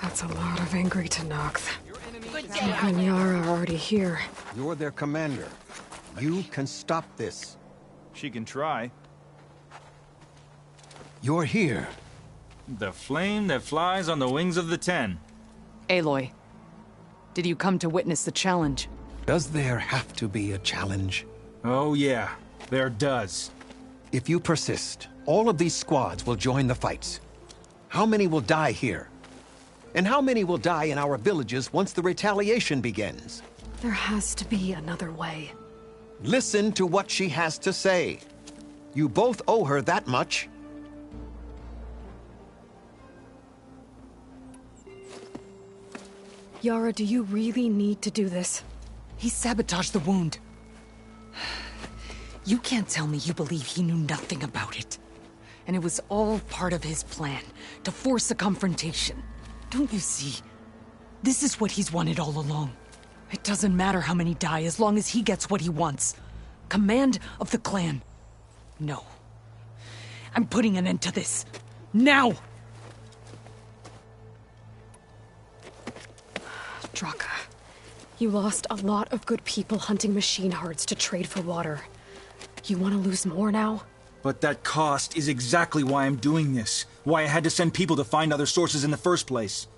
Speaker 1: That's a lot of angry Tenakth. Draka and Yara are already here.
Speaker 5: You're their commander. You can stop this.
Speaker 6: She can try.
Speaker 5: You're here.
Speaker 6: The flame that flies on the wings of the Ten.
Speaker 8: Aloy, did you come to witness the challenge?
Speaker 5: Does there have to be a challenge?
Speaker 6: Oh yeah, there does.
Speaker 5: If you persist, all of these squads will join the fights. How many will die here? And how many will die in our villages once the retaliation begins?
Speaker 1: There has to be another way.
Speaker 5: Listen to what she has to say. You both owe her that much.
Speaker 1: Yara, do you really need to do this?
Speaker 8: He sabotaged the wound. You can't tell me you believe he knew nothing about it. And it was all part of his plan, to force a confrontation. Don't you see? This is what he's wanted all along. It doesn't matter how many die as long as he gets what he wants. Command of the clan. No. I'm putting an end to this. Now!
Speaker 1: Draka, you lost a lot of good people hunting machine hearts to trade for water. You want to lose more now?
Speaker 4: But that cost is exactly why I'm doing this. Why I had to send people to find other sources in the first place.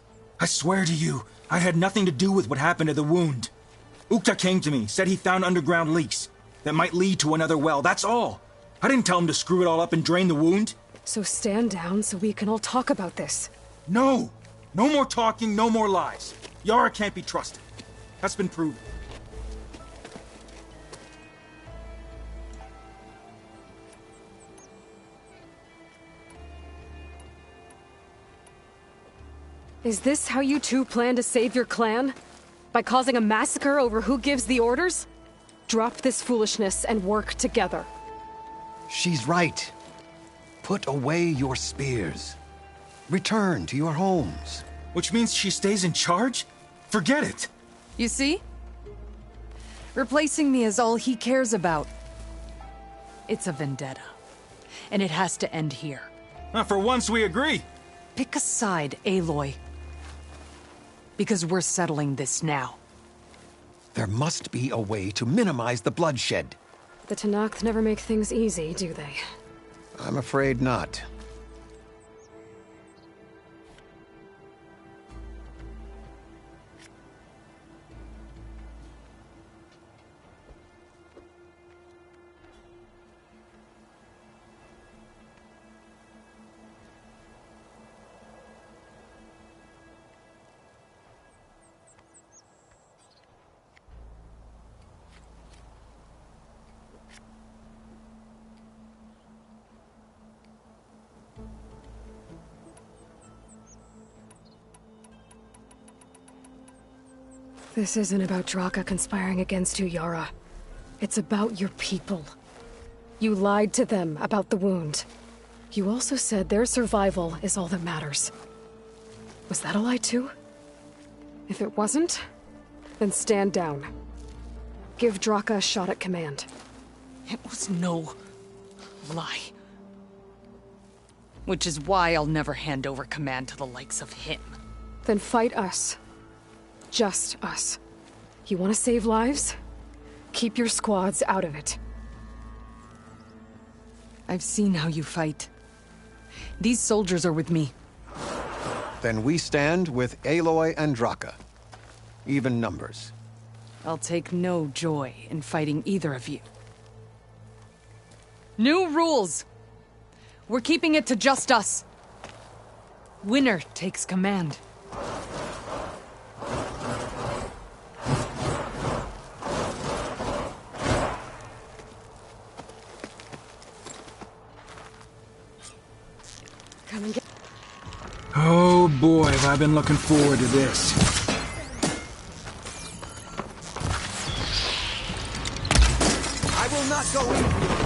Speaker 4: I swear to you, I had nothing to do with what happened to the wound. Ukta came to me, said he found underground leaks that might lead to another well, that's all. I didn't tell him to screw it all up and drain the wound.
Speaker 1: So stand down so we can all talk about this.
Speaker 4: No! No more talking, no more lies. Yara can't be trusted. That's been proven.
Speaker 1: Is this how you two plan to save your clan? By causing a massacre over who gives the orders? Drop this foolishness and work together.
Speaker 5: She's right. Put away your spears. Return to your homes.
Speaker 4: Which means she stays in charge? Forget it!
Speaker 8: You see? Replacing me is all he cares about. It's a vendetta. And it has to end here.
Speaker 4: For once we agree.
Speaker 8: Pick a side, Aloy. Because we're settling this now.
Speaker 5: There must be a way to minimize the bloodshed.
Speaker 1: The Tenakth never make things easy, do they?
Speaker 5: I'm afraid not.
Speaker 1: This isn't about Draka conspiring against you, Yara. It's about your people. You lied to them about the wound. You also said their survival is all that matters. Was that a lie too? If it wasn't, then stand down. Give Draka a shot at command.
Speaker 8: It was no lie. Which is why I'll never hand over command to the likes of him.
Speaker 1: Then fight us. Just us. You want to save lives? Keep your squads out of it.
Speaker 8: I've seen how you fight. These soldiers are with me.
Speaker 5: Then we stand with Aloy and Draka. Even numbers.
Speaker 8: I'll take no joy in fighting either of you. New rules! We're keeping it to just us. Winner takes command.
Speaker 1: Come and get...
Speaker 11: Oh boy, have I been looking forward to this.
Speaker 10: I will not go in.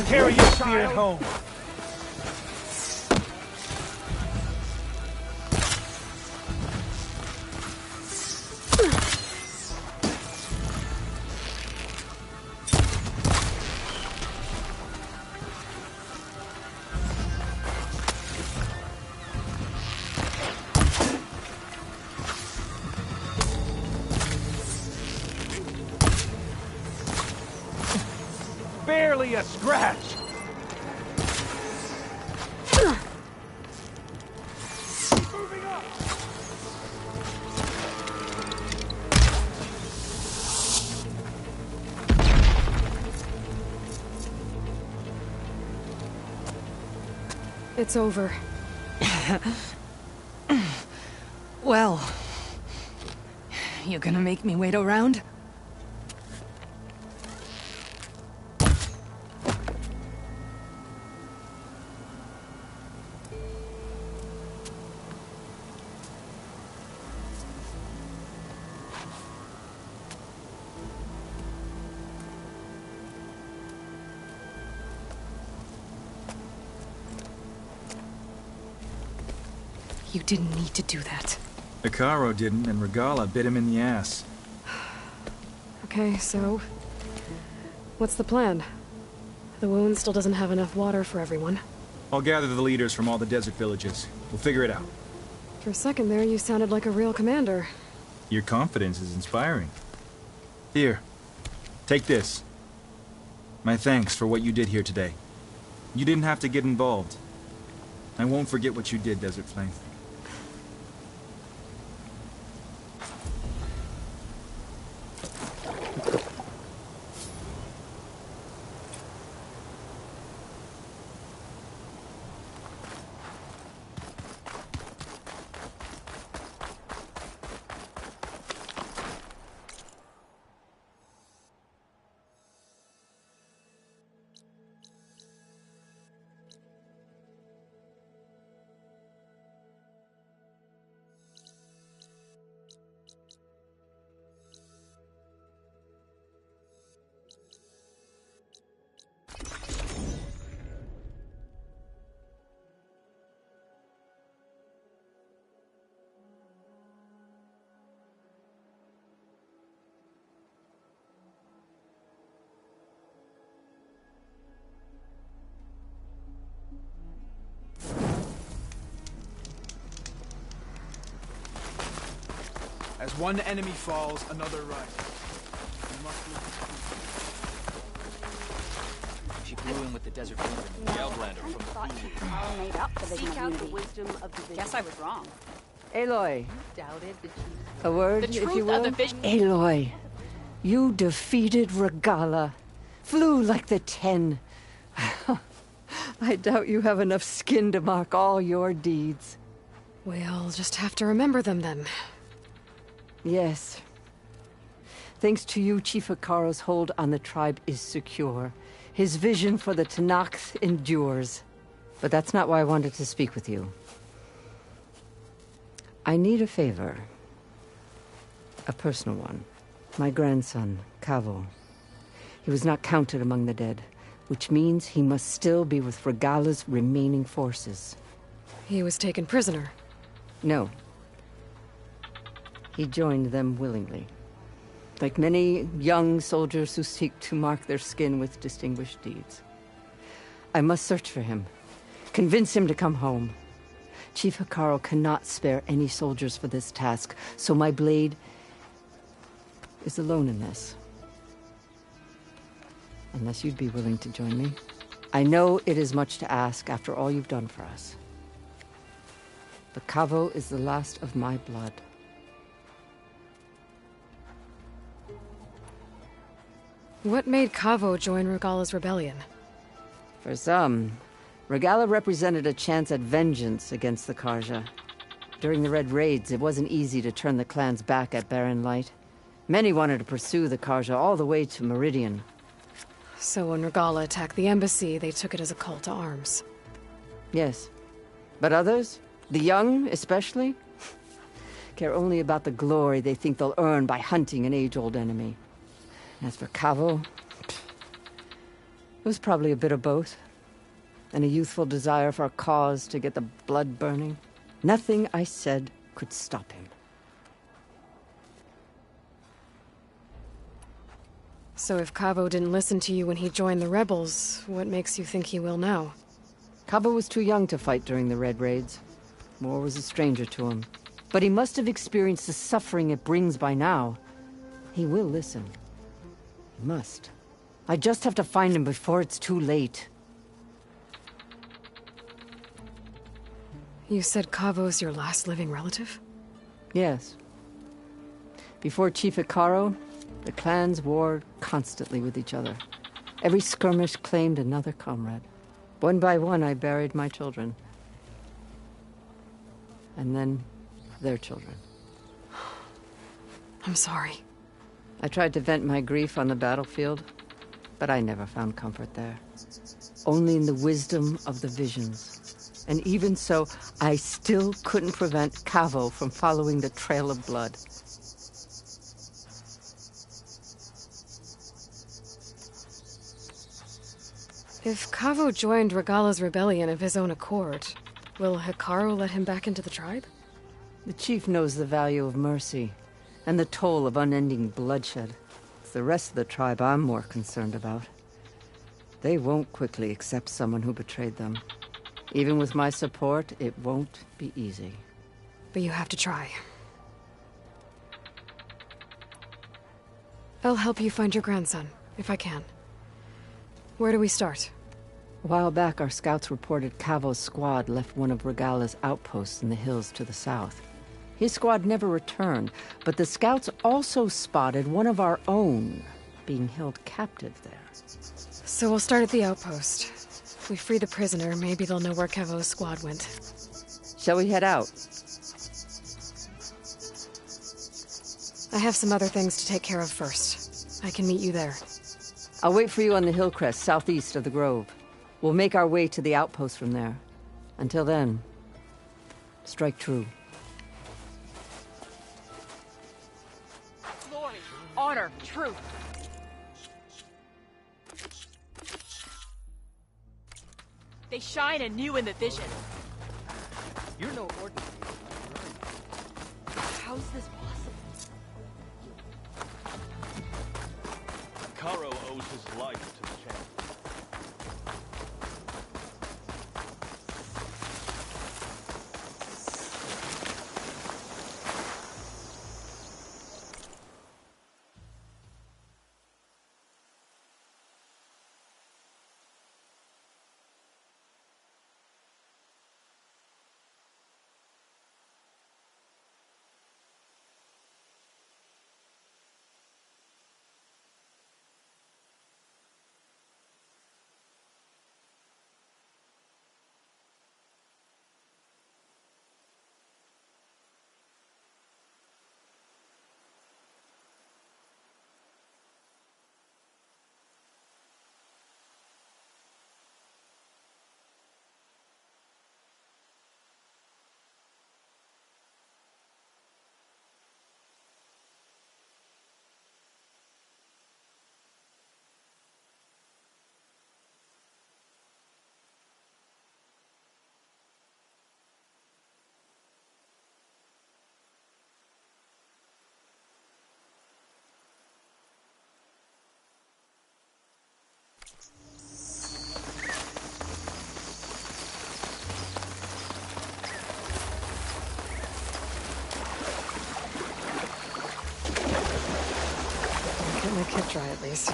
Speaker 6: Carry your spirit home. Barely a scratch. Moving up.
Speaker 1: It's over.
Speaker 8: Well, you gonna make me wait around?
Speaker 1: You didn't need to do that.
Speaker 4: Icaro didn't, and Regala bit him in the ass.
Speaker 1: Okay, so... what's the plan? The wound still doesn't have enough water for everyone.
Speaker 4: I'll gather the leaders from all the desert villages. We'll figure it out.
Speaker 1: For a second there, you sounded like a real commander.
Speaker 4: Your confidence is inspiring. Here, take this. My thanks for what you did here today. You didn't have to get involved. I won't forget what you did, Desert Flame.
Speaker 6: As one enemy falls, another rises.
Speaker 10: She blew in with the desert wind and the Outlander from the
Speaker 13: Made up for the
Speaker 7: Seek out the
Speaker 13: community.
Speaker 7: wisdom of division.
Speaker 13: Guess I was wrong. Aloy,
Speaker 7: Doubted the truth.
Speaker 13: a word,
Speaker 7: The
Speaker 13: if
Speaker 7: truth
Speaker 13: you will?
Speaker 7: of the vision.
Speaker 13: Aloy, you defeated Regala. Flew like the 10. I doubt you have enough skin to mark all your deeds.
Speaker 1: We'll just have to remember them then.
Speaker 13: Yes. Thanks to you, Chief Hikaro's hold on the tribe is secure. His vision for the Tenakth endures. But that's not why I wanted to speak with you. I need a favor. A personal one. My grandson, Kavo. He was not counted among the dead, which means he must still be with Regala's remaining forces.
Speaker 1: He was taken prisoner.
Speaker 13: No. He joined them willingly. Like many young soldiers who seek to mark their skin with distinguished deeds. I must search for him. Convince him to come home. Chief Hikaro cannot spare any soldiers for this task, so my blade is alone in this. Unless you'd be willing to join me. I know it is much to ask after all you've done for us. But Kavo is the last of my blood.
Speaker 1: What made Kavo join Regala's rebellion?
Speaker 13: For some, Regala represented a chance at vengeance against the Karja. During the Red Raids, it wasn't easy to turn the clans back at Barren Light. Many wanted to pursue the Karja all the way to Meridian.
Speaker 1: So when Regala attacked the embassy, they took it as a call to arms.
Speaker 13: Yes. But others, the young especially, care only about the glory they think they'll earn by hunting an age-old enemy. As for Kavo, it was probably a bit of both. And a youthful desire for a cause to get the blood burning. Nothing I said could stop him.
Speaker 1: So if Kavo didn't listen to you when he joined the rebels, what makes you think he will now?
Speaker 13: Kavo was too young to fight during the Red Raids. War was a stranger to him. But he must have experienced the suffering it brings by now. He will listen. He must. I just have to find him before it's too late.
Speaker 1: You said Kavo's your last living relative?
Speaker 13: Yes. Before Chief Hikaro, the clans warred constantly with each other. Every skirmish claimed another comrade. One by one, I buried my children. And then, their children.
Speaker 1: I'm sorry.
Speaker 13: I tried to vent my grief on the battlefield, but I never found comfort there. Only in the wisdom of the visions. And even so, I still couldn't prevent Kavo from following the trail of blood.
Speaker 1: If Kavo joined Regala's rebellion of his own accord, will Hikaru let him back into the tribe?
Speaker 13: The chief knows the value of mercy, and the toll of unending bloodshed. It's the rest of the tribe I'm more concerned about. They won't quickly accept someone who betrayed them. Even with my support, it won't be easy.
Speaker 1: But you have to try. I'll help you find your grandson, if I can. Where do we start?
Speaker 13: A while back, our scouts reported Kavo's squad left one of Regala's outposts in the hills to the south. His squad never returned, but the scouts also spotted one of our own being held captive there.
Speaker 1: So we'll start at the outpost. If we free the prisoner, maybe they'll know where Kavo's squad went.
Speaker 13: Shall we head out?
Speaker 1: I have some other things to take care of first. I can meet you there.
Speaker 13: I'll wait for you on the hill crest southeast of the grove. We'll make our way to the outpost from there. Until then, strike true.
Speaker 7: Glory, honor, truth. They shine anew in the vision.
Speaker 10: You're no ordinary.
Speaker 7: How is this possible?
Speaker 14: Hikaro owes his life to the champ.
Speaker 1: Kept dry at least.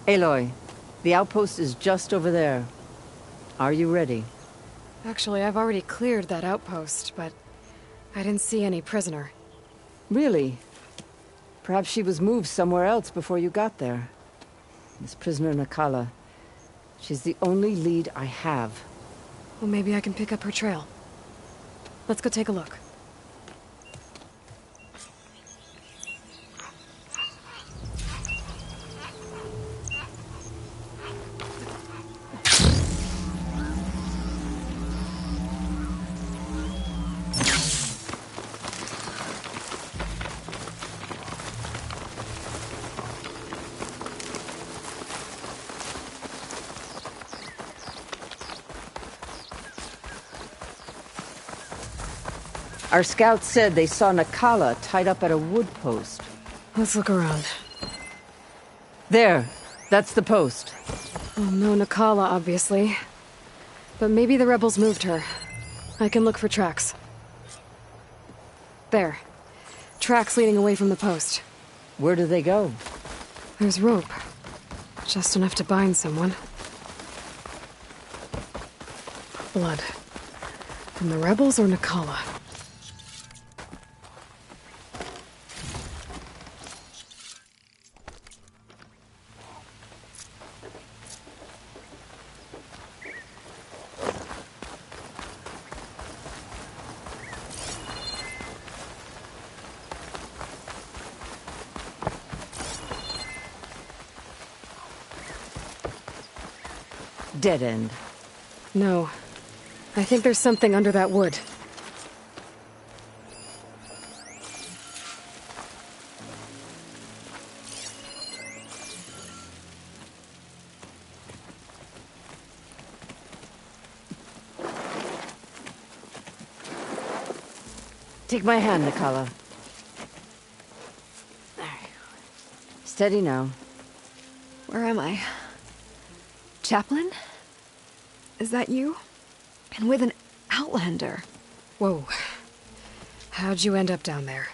Speaker 13: Aloy, the outpost is just over there. Are you ready?
Speaker 1: Actually, I've already cleared that outpost, but I didn't see any prisoner.
Speaker 13: Really? Perhaps she was moved somewhere else before you got there. This prisoner Nakala. She's the only lead I have.
Speaker 1: Well, maybe I can pick up her trail. Let's go take a look.
Speaker 13: Our scouts said they saw Nakala tied up at a wood post.
Speaker 1: Let's look around.
Speaker 13: There. That's the post.
Speaker 1: Well, no Nakala, obviously. But maybe the rebels moved her. I can look for tracks. There. Tracks leading away from the post.
Speaker 13: Where do they go?
Speaker 1: There's rope. Just enough to bind someone. Blood. From the rebels or Nakala?
Speaker 13: Dead end.
Speaker 1: No. I think there's something under that wood.
Speaker 13: Take my hand, Nakala. Steady now.
Speaker 15: Where am I? Chaplain? Is that you? And with an Outlander.
Speaker 1: Whoa. How'd you end up down there?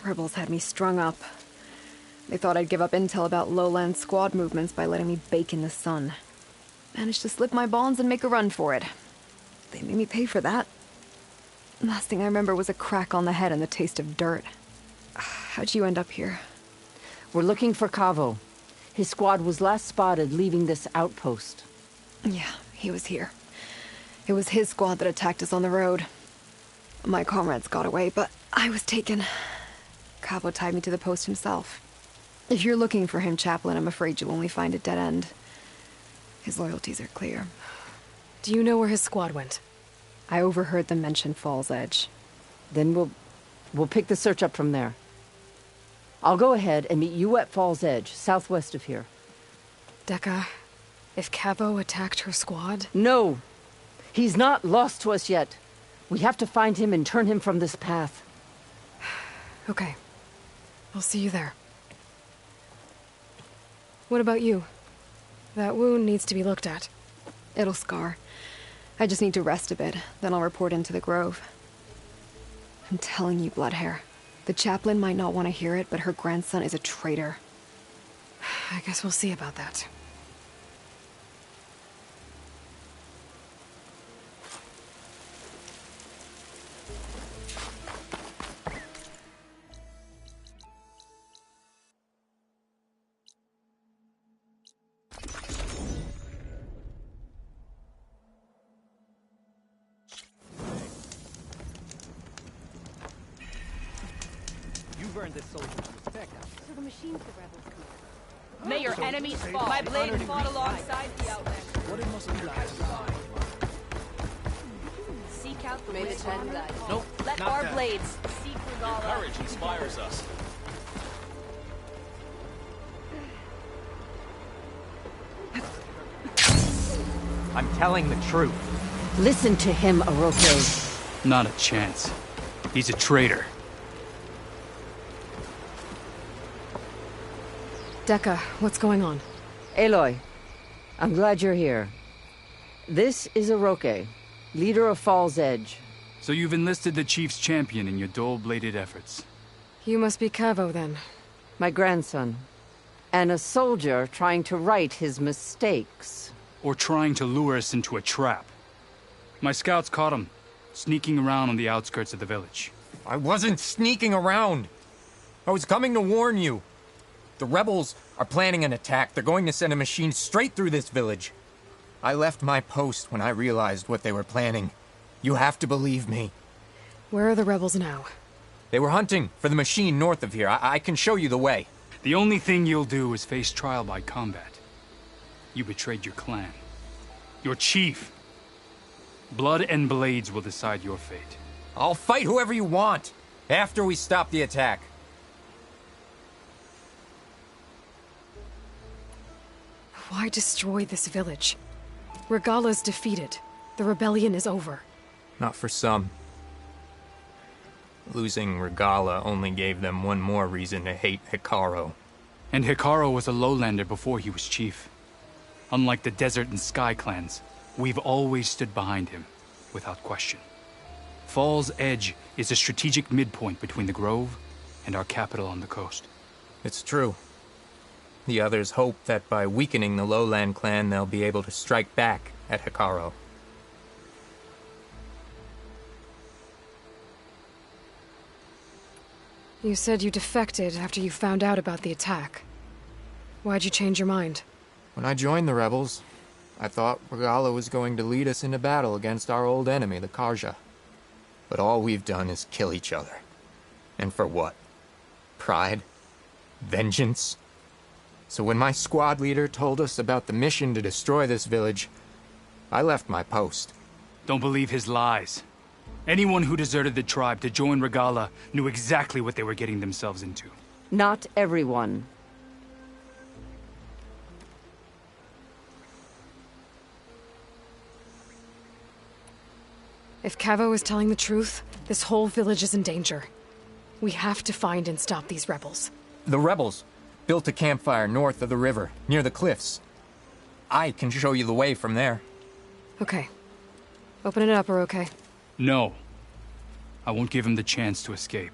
Speaker 15: Rebels had me strung up. They thought I'd give up intel about lowland squad movements by letting me bake in the sun. Managed to slip my bonds and make a run for it. They made me pay for that. Last thing I remember was a crack on the head and the taste of dirt. How'd you end up here?
Speaker 13: We're looking for Kavo. His squad was last spotted leaving this outpost.
Speaker 15: Yeah, he was here. It was his squad that attacked us on the road. My comrades got away, but I was taken. Kavo tied me to the post himself. If you're looking for him, Chaplain, I'm afraid you'll only find a dead end. His loyalties are clear.
Speaker 1: Do you know where his squad went?
Speaker 15: I overheard them mention Fall's Edge.
Speaker 13: Then we'll pick the search up from there. I'll go ahead and meet you at Fall's Edge, southwest of here.
Speaker 1: Dekka, if Kavo attacked her squad?
Speaker 13: No! He's not lost to us yet. We have to find him and turn him from this path.
Speaker 1: Okay. I'll see you there. What about you? That wound needs to be looked at.
Speaker 15: It'll scar. I just need to rest a bit, then I'll report into the Grove. I'm telling you, Bloodhair. The chaplain might not want to hear it, but her grandson is a traitor.
Speaker 1: I guess we'll see about that.
Speaker 10: You've earned this soldier's respect.
Speaker 7: So the machines the rebels command.
Speaker 9: May your enemies fall. My blade fought alongside the Outlander.
Speaker 10: What it must be like.
Speaker 9: Seek out out the
Speaker 2: Maybe
Speaker 9: way.
Speaker 2: tend that.
Speaker 14: Nope,
Speaker 9: Let
Speaker 14: not
Speaker 9: our
Speaker 14: that.
Speaker 9: blades seek
Speaker 14: Your
Speaker 9: Regala.
Speaker 14: courage inspires us.
Speaker 10: I'm telling the truth.
Speaker 13: Listen to him, Oroke.
Speaker 11: Not a chance. He's a traitor.
Speaker 1: Dekka, what's going on?
Speaker 13: Aloy, I'm glad you're here. This is Oroke, leader of Fall's Edge.
Speaker 11: So you've enlisted the Chief's champion in your dull-bladed efforts.
Speaker 1: You must be Cavo, then.
Speaker 13: My grandson. And a soldier trying to right his mistakes.
Speaker 11: Or trying to lure us into a trap. My scouts caught him, sneaking around on the outskirts of the village.
Speaker 16: I wasn't sneaking around. I was coming to warn you. The rebels are planning an attack. They're going to send a machine straight through this village. I left my post when I realized what they were planning. You have to believe me.
Speaker 1: Where are the rebels now?
Speaker 16: They were hunting for the machine north of here. I can show you the way.
Speaker 11: The only thing you'll do is face trial by combat. You betrayed your clan. Your chief. Blood and blades will decide your fate.
Speaker 16: I'll fight whoever you want, after we stop the attack.
Speaker 1: Why destroy this village? Regala's defeated. The rebellion is over.
Speaker 16: Not for some. Losing Regala only gave them one more reason to hate Hekarro.
Speaker 11: And Hekarro was a lowlander before he was chief. Unlike the Desert and Sky clans, we've always stood behind him, without question. Fall's Edge is a strategic midpoint between the Grove and our capital on the coast.
Speaker 16: It's true. The others hope that by weakening the Lowland clan, they'll be able to strike back at Hekarro.
Speaker 1: You said you defected after you found out about the attack. Why'd you change your mind?
Speaker 16: When I joined the rebels, I thought Regala was going to lead us into battle against our old enemy, the Carja. But all we've done is kill each other. And for what? Pride? Vengeance? So when my squad leader told us about the mission to destroy this village, I left my post.
Speaker 11: Don't believe his lies. Anyone who deserted the tribe to join Regala knew exactly what they were getting themselves into.
Speaker 13: Not everyone.
Speaker 1: If Cavo is telling the truth, this whole village is in danger. We have to find and stop these rebels.
Speaker 16: The rebels built a campfire north of the river, near the cliffs. I can show you the way from there.
Speaker 1: Okay. Open it up, Oroke.
Speaker 11: No. I won't give him the chance to escape.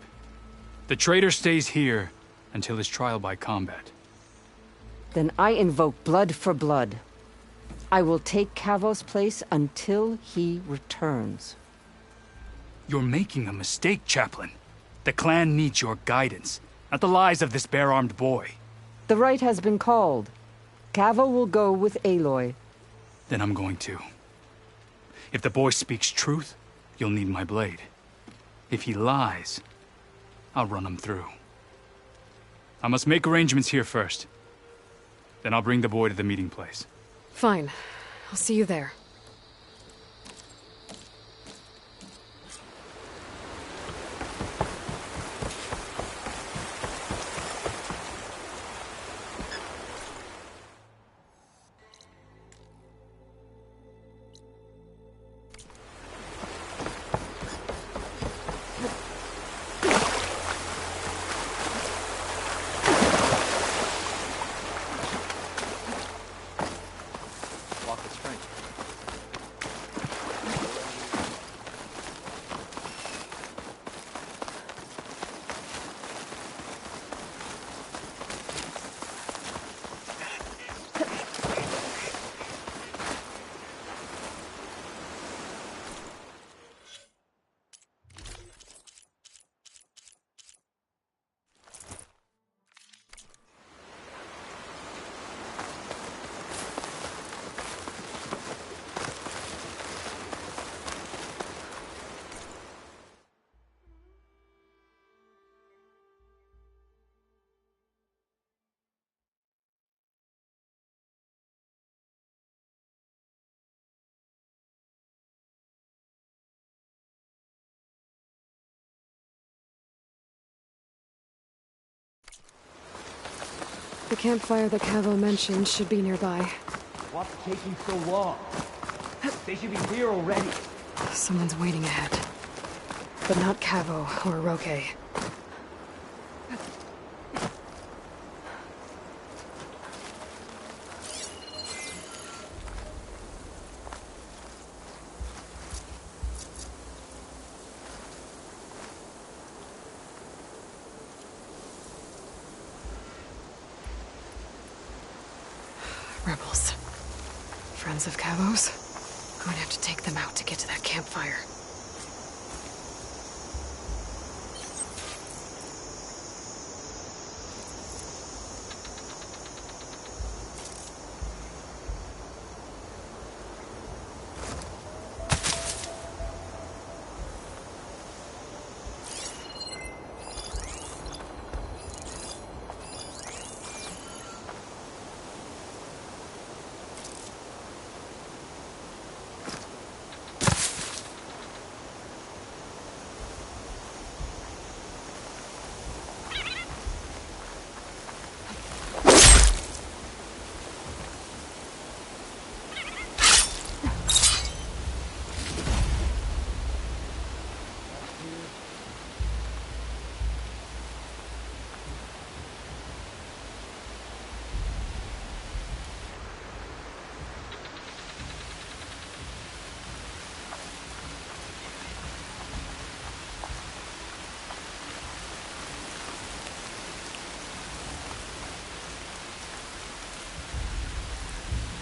Speaker 11: The traitor stays here until his trial by combat.
Speaker 13: Then I invoke blood for blood. I will take Cavo's place until he returns.
Speaker 11: You're making a mistake, Chaplain. The clan needs your guidance, not the lies of this bare-armed boy.
Speaker 13: The right has been called. Cavo will go with Aloy.
Speaker 11: Then I'm going to. If the boy speaks truth, you'll need my blade. If he lies, I'll run him through. I must make arrangements here first. Then I'll bring the boy to the meeting place.
Speaker 1: Fine. I'll see you there. The campfire that Cavo mentioned should be nearby.
Speaker 10: What's taking so long? They should be here already.
Speaker 1: Someone's waiting ahead. But not Cavo or Roque. Rebels. Friends of Cavo's? Going to have to take them out to get to that campfire.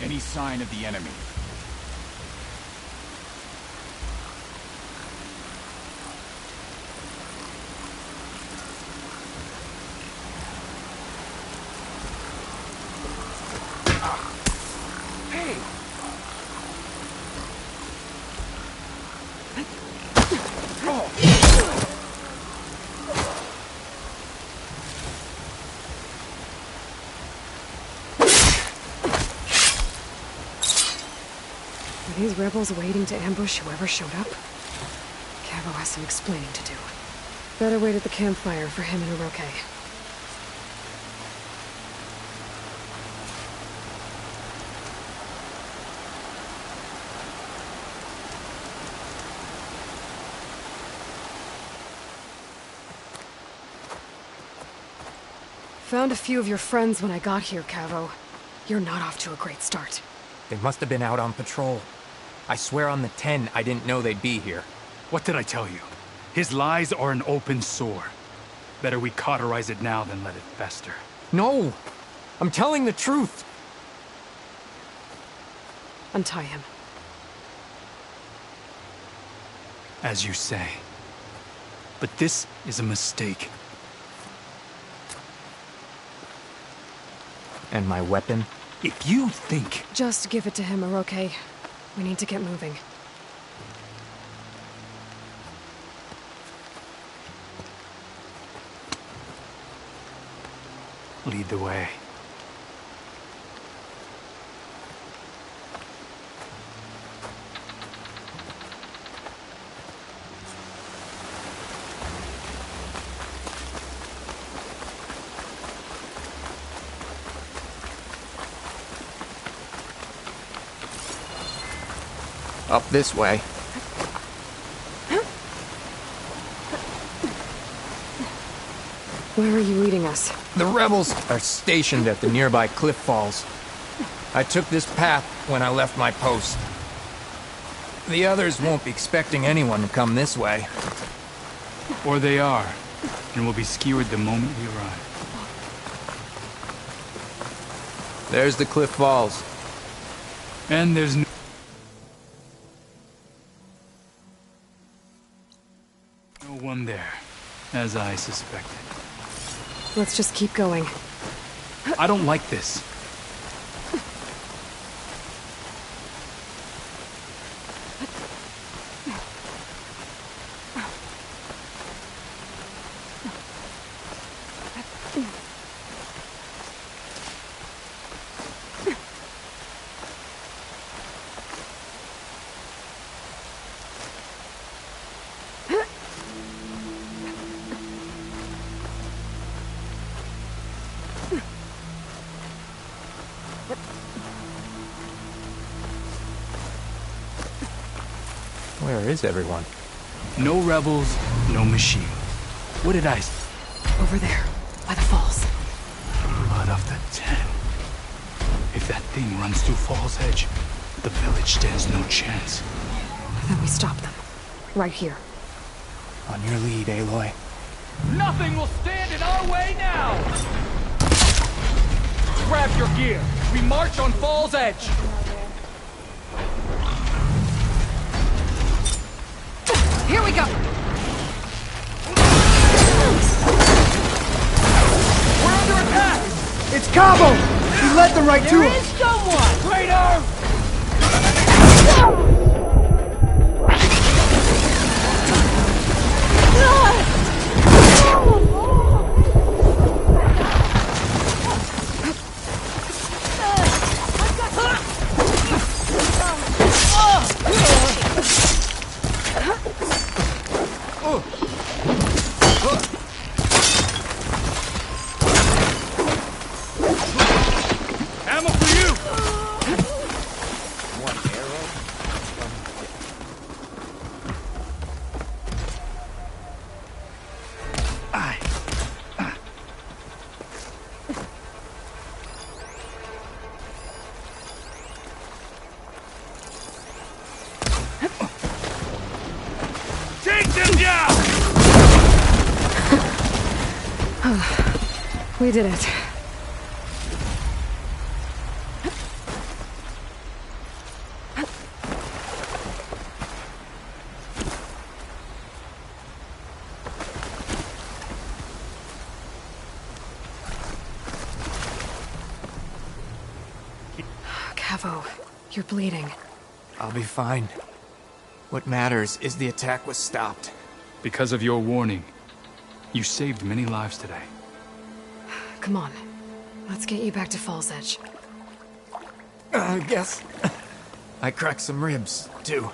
Speaker 17: Any sign of the enemy?
Speaker 10: Hey!
Speaker 1: Are these rebels waiting to ambush whoever showed up? Cavo has some explaining to do. Better wait at the campfire for him and Roque. Found a few of your friends when I got here, Cavo. You're not off to a great start.
Speaker 16: They must have been out on patrol. I swear on the 10, I didn't know they'd be here.
Speaker 11: What did I tell you? His lies are an open sore. Better we cauterize it now than let it fester.
Speaker 16: No! I'm telling the truth!
Speaker 1: Untie him.
Speaker 11: As you say. But this is a mistake.
Speaker 16: And my weapon?
Speaker 11: If you think...
Speaker 1: Just give it to him, Roque. We need to get moving.
Speaker 11: Lead the way.
Speaker 16: Up this way.
Speaker 1: Where are you leading us?
Speaker 16: The rebels are stationed at the nearby cliff falls. I took this path when I left my post. The others won't be expecting anyone to come this way.
Speaker 11: Or they are, and will be skewered the moment we arrive.
Speaker 16: There's the cliff falls.
Speaker 11: And there's no one there, as I suspected.
Speaker 1: Let's just keep going.
Speaker 11: I don't like this.
Speaker 16: Where is everyone?
Speaker 11: No rebels, no machine. What did I say?
Speaker 1: Over there, by the falls.
Speaker 11: Blood of the Ten. If that thing runs through Fall's Edge, the village stands no chance.
Speaker 1: Then we stop them. Right here.
Speaker 16: On your lead, Aloy.
Speaker 10: Nothing will stand in our way now! Grab your gear. We march on Fall's Edge.
Speaker 1: Here we go!
Speaker 10: We're under attack!
Speaker 18: It's Cabo! He led them right to
Speaker 10: There
Speaker 18: him!
Speaker 10: is someone! Traitor!
Speaker 11: Ammo for you!
Speaker 10: One arrow?
Speaker 11: Take them down!
Speaker 1: We did it. Cavo, you're bleeding.
Speaker 16: I'll be fine. What matters is the attack was stopped.
Speaker 11: Because of your warning, you saved many lives today.
Speaker 1: Come on. Let's get you back to Fall's Edge.
Speaker 16: I guess I cracked some ribs, too.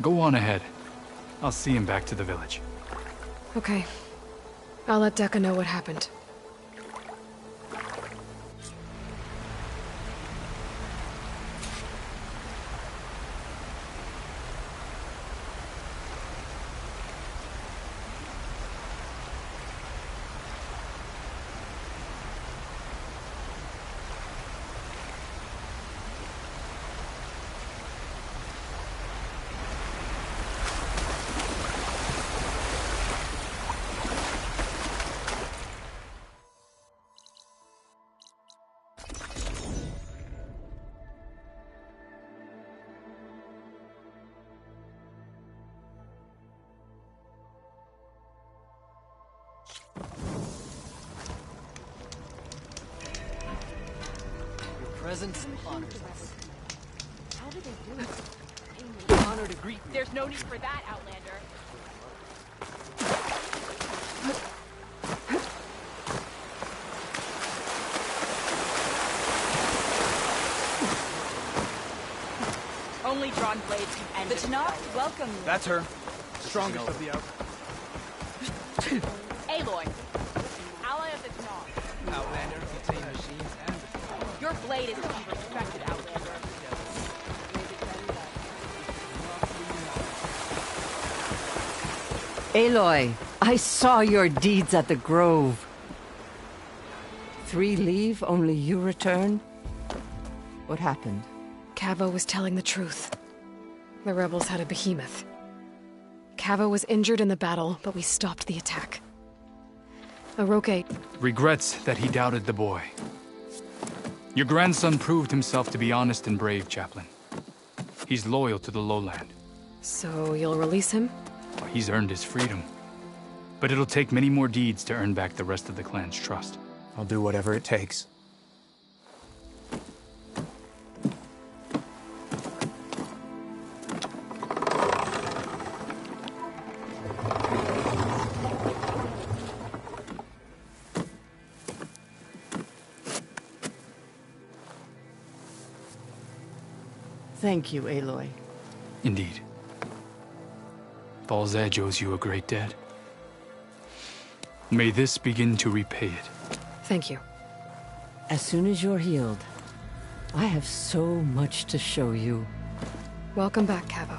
Speaker 11: Go on ahead. I'll see him back to the village.
Speaker 1: Okay. I'll let Dekka know what happened.
Speaker 10: Presence honors us.
Speaker 9: How did they do it?
Speaker 10: Honor to greet you.
Speaker 9: There's no need for that, Outlander. Only drawn blades can end
Speaker 7: The Tenakth welcome you.
Speaker 3: That's her. Strongest of the out.
Speaker 9: Aloy, ally of the Tenakth.
Speaker 10: Outlander, contain machines and...
Speaker 9: Your blade is to be respected, Outlander.
Speaker 13: Aloy, I saw your deeds at the Grove. 3 leave, only you return? What happened?
Speaker 1: Cavo was telling the truth. The rebels had a behemoth. Cavo was injured in the battle, but we stopped the attack. Oroke...
Speaker 11: Regrets that he doubted the boy. Your grandson proved himself to be honest and brave, Chaplain. He's loyal to the lowland.
Speaker 1: So you'll release him?
Speaker 11: Well, he's earned his freedom. But it'll take many more deeds to earn back the rest of the clan's trust.
Speaker 16: I'll do whatever it takes.
Speaker 13: Thank you, Aloy.
Speaker 11: Indeed. Fall's Edge owes you a great debt. May this begin to repay it.
Speaker 1: Thank you.
Speaker 13: As soon as you're healed, I have so much to show you.
Speaker 1: Welcome back, Cavo.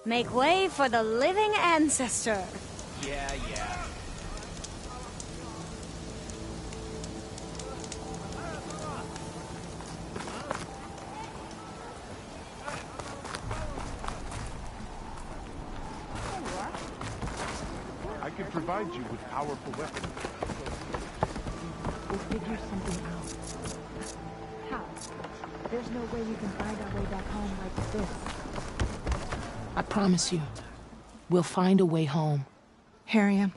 Speaker 19: Make way for the living ancestor.
Speaker 10: Yeah.
Speaker 20: I can provide you with powerful weapons.
Speaker 9: We'll figure something out. How? There's no way we can find our way back home like this.
Speaker 21: I promise you, we'll find a way home.
Speaker 12: Harriam,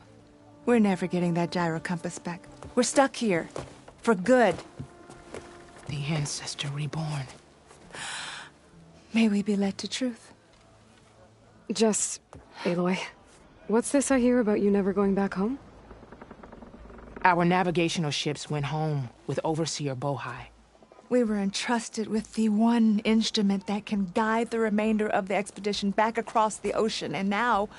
Speaker 12: we're never getting that gyro compass back. We're stuck here. For good.
Speaker 21: The Ancestor reborn.
Speaker 12: May we be led to truth.
Speaker 1: Just, Aloy, what's this I hear about you never going back home?
Speaker 21: Our navigational ships went home with Overseer Bohai.
Speaker 12: We were entrusted with the one instrument that can guide the remainder of the expedition back across the ocean, and now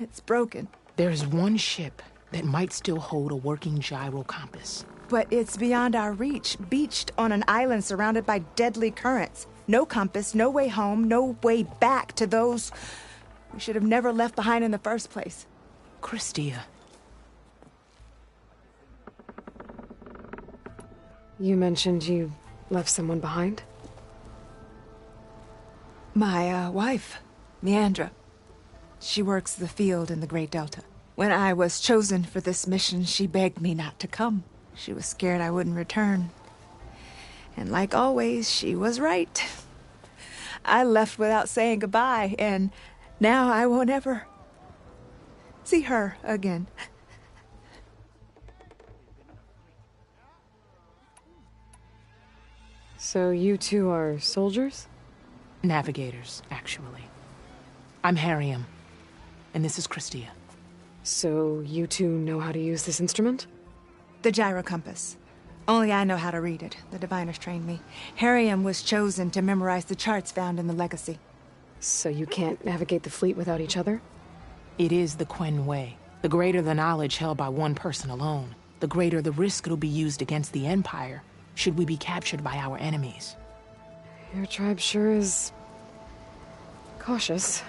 Speaker 12: it's broken.
Speaker 21: There's one ship that might still hold a working gyro compass.
Speaker 12: But it's beyond our reach, beached on an island surrounded by deadly currents. No compass, no way home, no way back to those we should have never left behind in the first place.
Speaker 21: Christia.
Speaker 1: You mentioned you left someone behind?
Speaker 12: My, wife, Meandra. She works the field in the Great Delta. When I was chosen for this mission, she begged me not to come. She was scared I wouldn't return. And like always, she was right. I left without saying goodbye, and now I won't ever see her again.
Speaker 1: So you two are soldiers?
Speaker 21: Navigators, actually. I'm Harriam, and this is Christia.
Speaker 1: So you two know how to use this instrument?
Speaker 12: The gyro compass. Only I know how to read it. The diviners trained me. Harriam was chosen to memorize the charts found in the Legacy.
Speaker 1: So you can't navigate the fleet without each other?
Speaker 21: It is the Quen Way. The greater the knowledge held by one person alone, the greater the risk it'll be used against the Empire should we be captured by our enemies.
Speaker 1: Your tribe sure is cautious.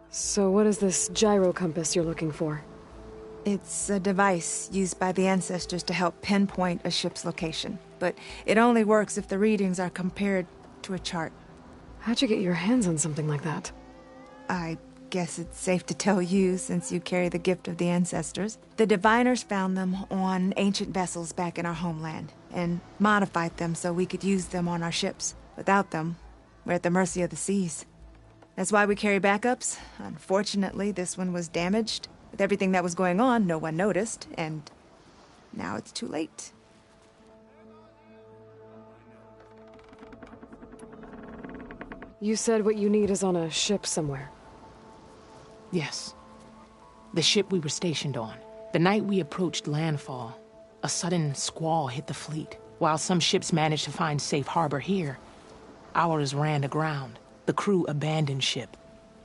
Speaker 1: So what is this gyro compass you're looking for?
Speaker 12: It's a device used by the ancestors to help pinpoint a ship's location, but it only works if the readings are compared to a chart.
Speaker 1: How'd you get your hands on something like that?
Speaker 12: I guess it's safe to tell you, since you carry the gift of the ancestors. The diviners found them on ancient vessels back in our homeland, and modified them so we could use them on our ships. Without them, we're at the mercy of the seas. That's why we carry backups. Unfortunately, this one was damaged. With everything that was going on, no one noticed, and now it's too late.
Speaker 1: You said what you need is on a ship somewhere.
Speaker 21: Yes. The ship we were stationed on. The night we approached landfall, a sudden squall hit the fleet. While some ships managed to find safe harbor here, ours ran aground. The crew abandoned ship,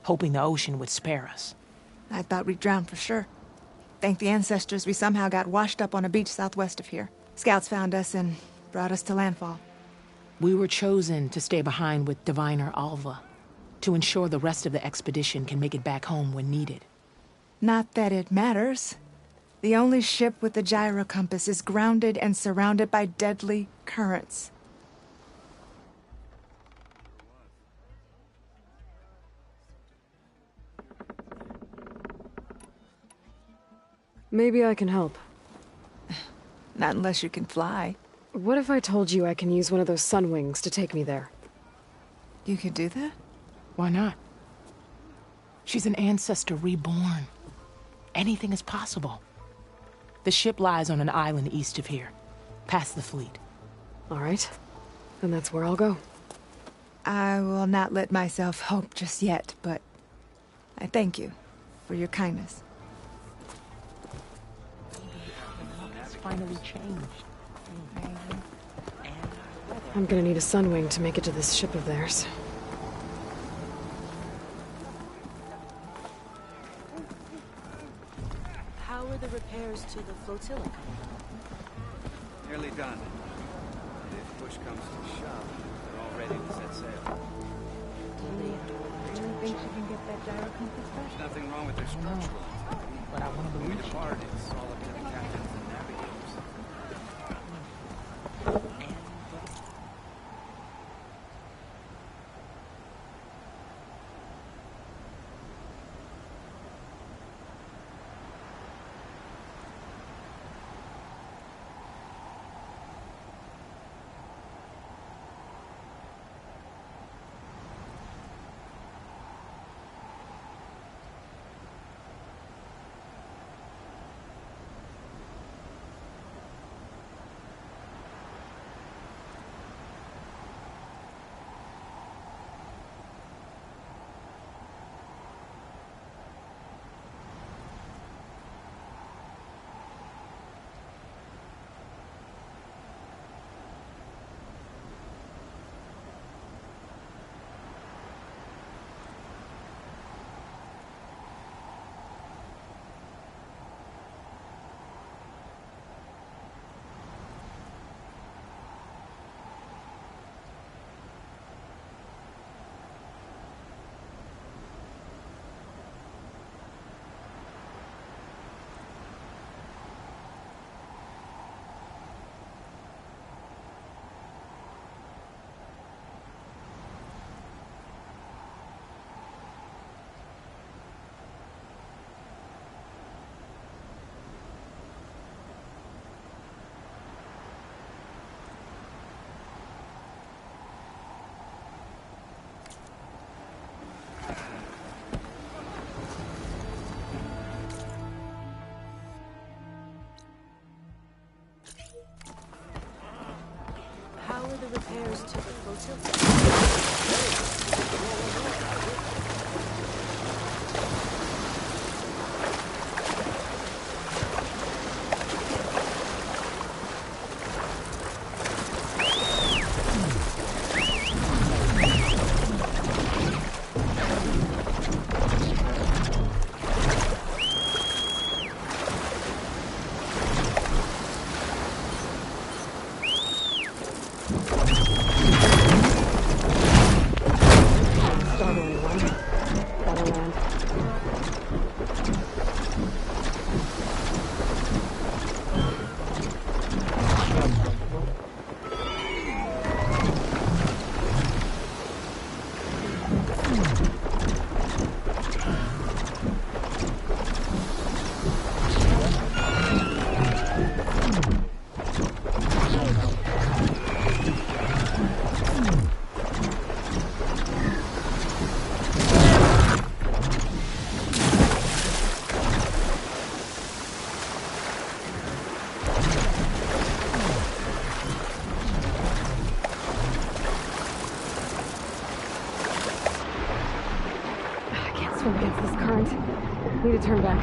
Speaker 21: hoping the ocean would spare us.
Speaker 12: I thought we'd drown for sure. Thank the ancestors, we somehow got washed up on a beach southwest of here. Scouts found us and brought us to landfall.
Speaker 21: We were chosen to stay behind with Diviner Alva, to ensure the rest of the expedition can make it back home when needed.
Speaker 12: Not that it matters. The only ship with the gyro compass is grounded and surrounded by deadly currents.
Speaker 1: Maybe I can help.
Speaker 12: Not unless you can fly.
Speaker 1: What if I told you I can use one of those sun wings to take me there?
Speaker 12: You could do that?
Speaker 21: Why not? She's an ancestor reborn. Anything is possible. The ship lies on an island east of here, past the fleet.
Speaker 1: All right. Then that's where I'll go.
Speaker 12: I will not let myself hope just yet, but I thank you for your kindness.
Speaker 21: It's finally changed.
Speaker 1: I'm gonna need a sun wing to make it to this ship of theirs.
Speaker 9: How are the repairs to the flotilla coming?
Speaker 10: Nearly done.
Speaker 5: push comes to shove, they're all ready to set sail.
Speaker 9: Really think she can get that gyro compass back?
Speaker 5: There's nothing wrong with their structural integrity, but when we depart, it's all up to the captains and navigators.
Speaker 19: How are the repairs to the flotilla?
Speaker 1: Swim against this current. Need to turn back.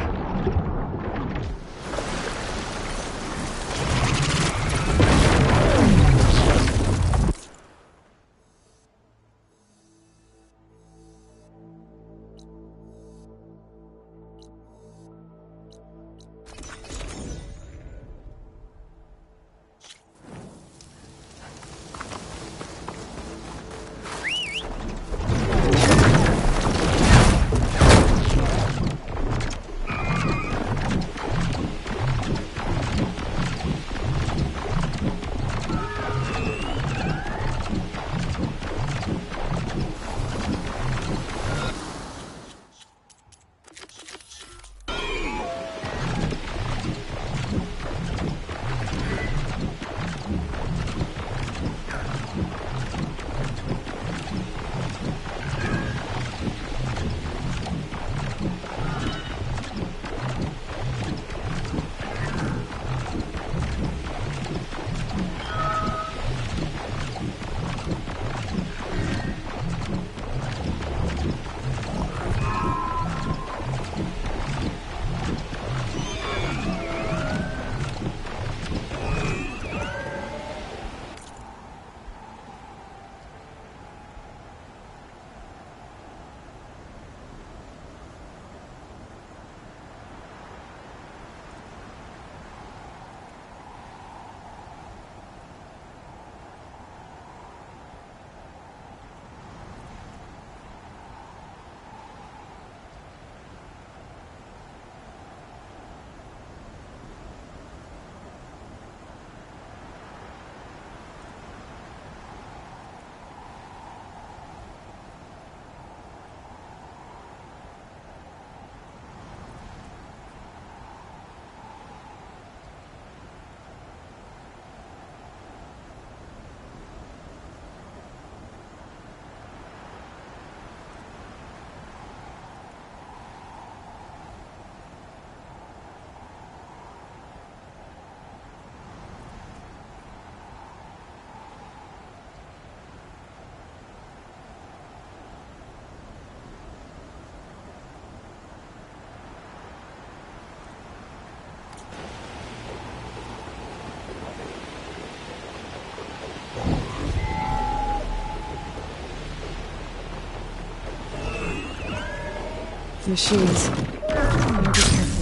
Speaker 1: Those machines. Better be careful.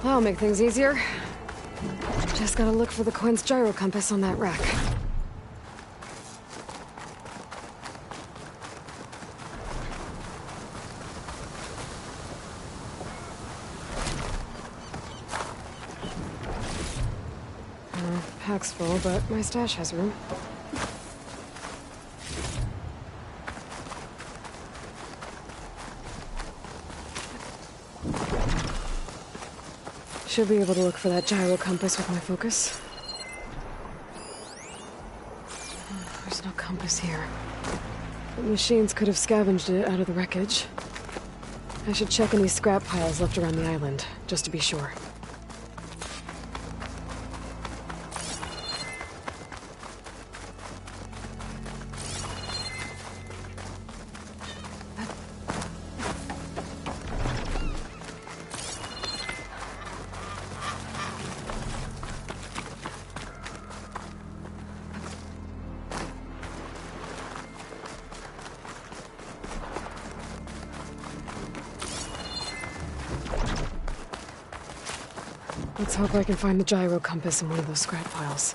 Speaker 1: That'll make things easier. Just gotta look for the Quinn's gyro compass on that rack. Pack's full, but my stash has room. Should be able to look for that gyro compass with my focus. There's no compass here. The machines could have scavenged it out of the wreckage. I should check any scrap piles left around the island, just to be sure. Let's hope I can find the gyro compass in one of those scrap piles.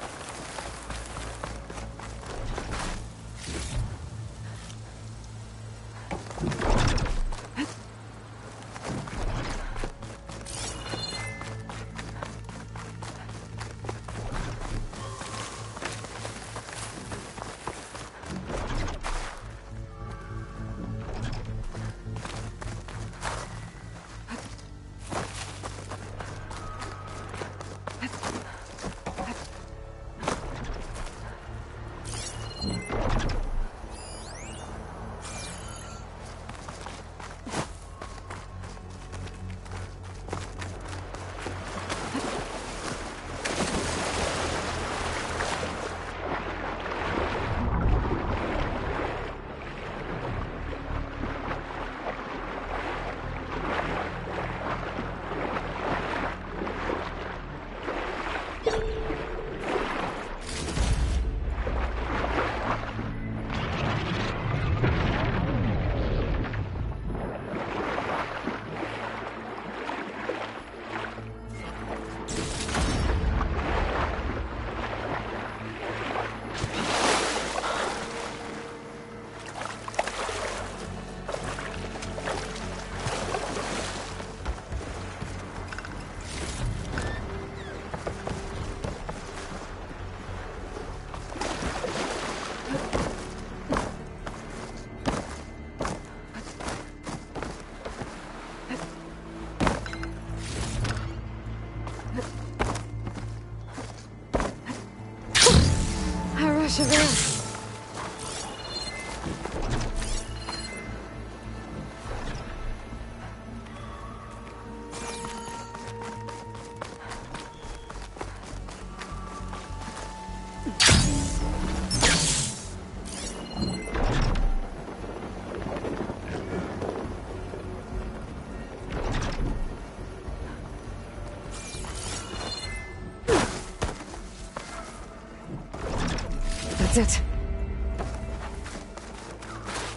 Speaker 1: That's it.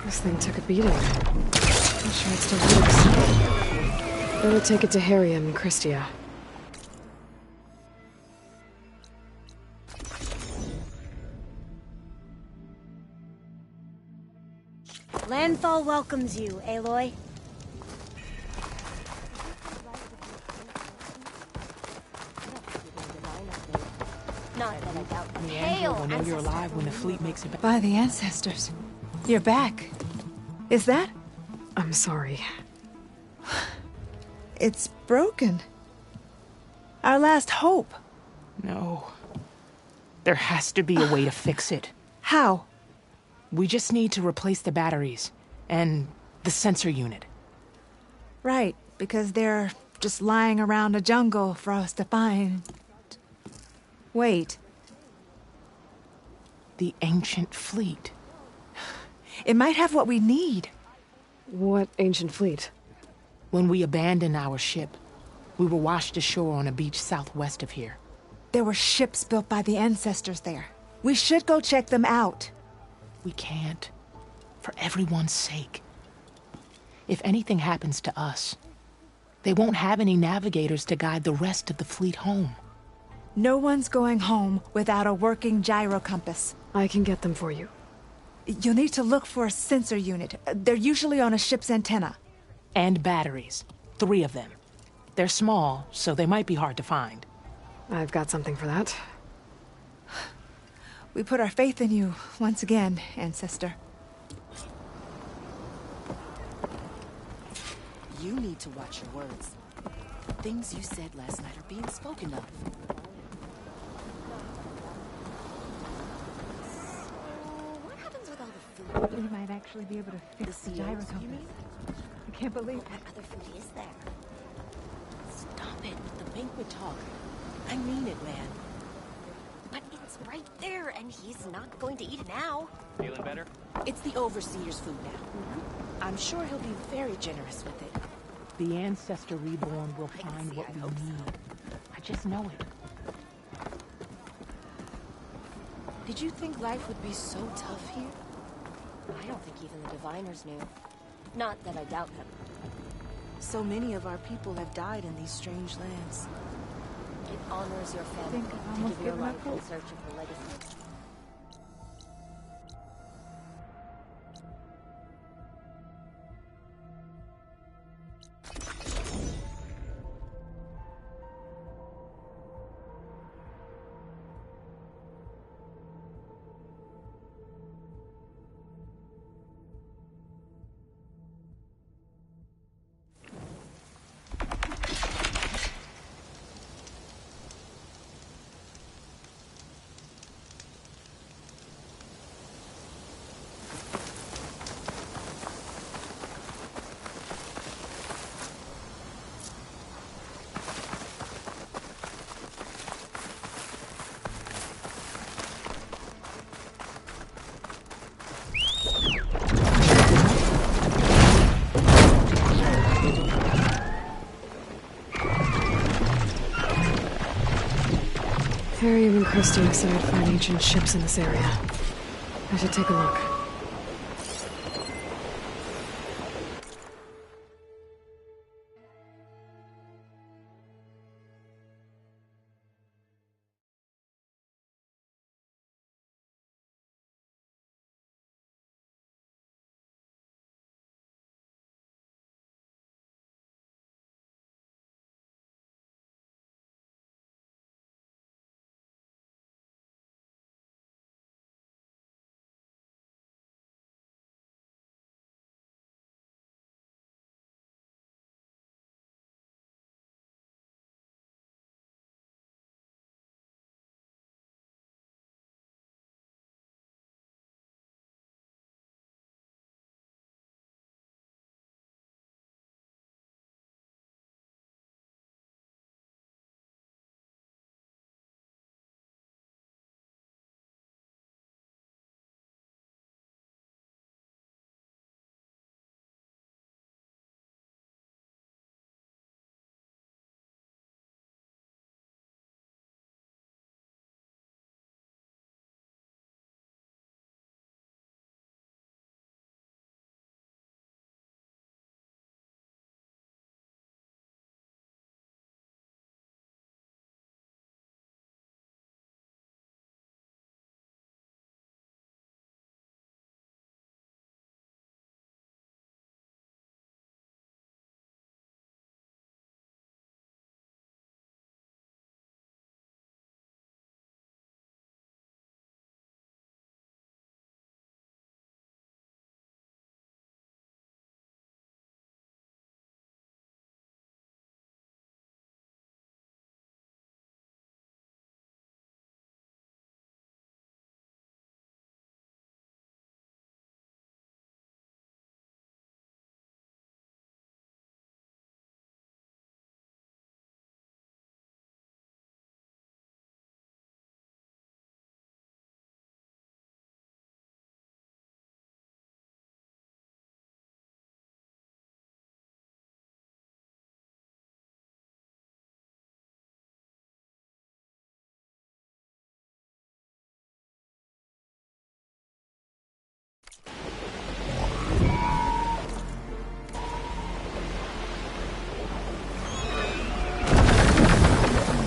Speaker 1: This thing took a beating. I'm sure it still works. Better take it to Harriam and Christia.
Speaker 8: Landfall welcomes you, Aloy. Not that I doubt that.
Speaker 21: Leandra will know you're alive when the fleet makes it back.
Speaker 12: By the ancestors. You're back. Is that?
Speaker 1: I'm sorry.
Speaker 12: It's broken. Our last hope.
Speaker 21: No. There has to be a way to fix it.
Speaker 12: How?
Speaker 21: We just need to replace the batteries and the sensor unit.
Speaker 12: Right, because they're just lying around a jungle for us to find. Wait.
Speaker 21: The ancient fleet.
Speaker 12: It might have what we need.
Speaker 1: What ancient fleet?
Speaker 21: When we abandoned our ship, we were washed ashore on a beach southwest of here.
Speaker 12: There were ships built by the ancestors there. We should go check them out.
Speaker 21: We can't. For everyone's sake. If anything happens to us, they won't have any navigators to guide the rest of the fleet home.
Speaker 12: No one's going home without a working gyro compass.
Speaker 1: I can get them for you.
Speaker 12: You'll need to look for a sensor unit. They're usually on a ship's antenna.
Speaker 21: And batteries. 3 of them. They're small, so they might be hard to find.
Speaker 1: I've got something for that.
Speaker 12: We put our faith in you once again, Ancestor.
Speaker 22: You need to watch your words. The things you said last night are being spoken of.
Speaker 8: What happens with all the food?
Speaker 9: We might actually be able to fix the gyro compass. I can't believe it.
Speaker 8: What other food is there?
Speaker 22: Stop it with the banquet talk. I mean it, man.
Speaker 8: But it's right there, and he's not going to eat it now.
Speaker 5: Feeling better?
Speaker 22: It's the Overseer's food now. I'm sure he'll be very generous with it.
Speaker 21: The Ancestor Reborn will find what we need. I just know it.
Speaker 22: Did you think life would be so tough here?
Speaker 8: I don't think even the Diviners knew. Not that I doubt them.
Speaker 22: So many of our people have died in these strange lands.
Speaker 8: It honors your family
Speaker 9: Think I've
Speaker 8: to
Speaker 9: almost
Speaker 8: give your
Speaker 9: given up
Speaker 8: life in
Speaker 9: hope.
Speaker 8: search of the legacy.
Speaker 1: Harriam and Christia said I'd find ancient ships in this area. I should take a look.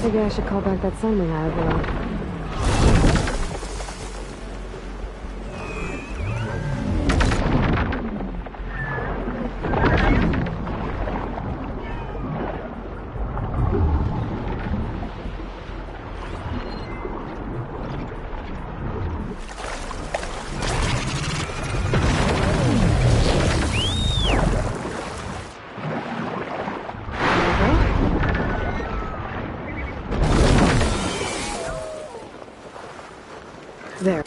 Speaker 1: Maybe I should call back that Simon I have around. There.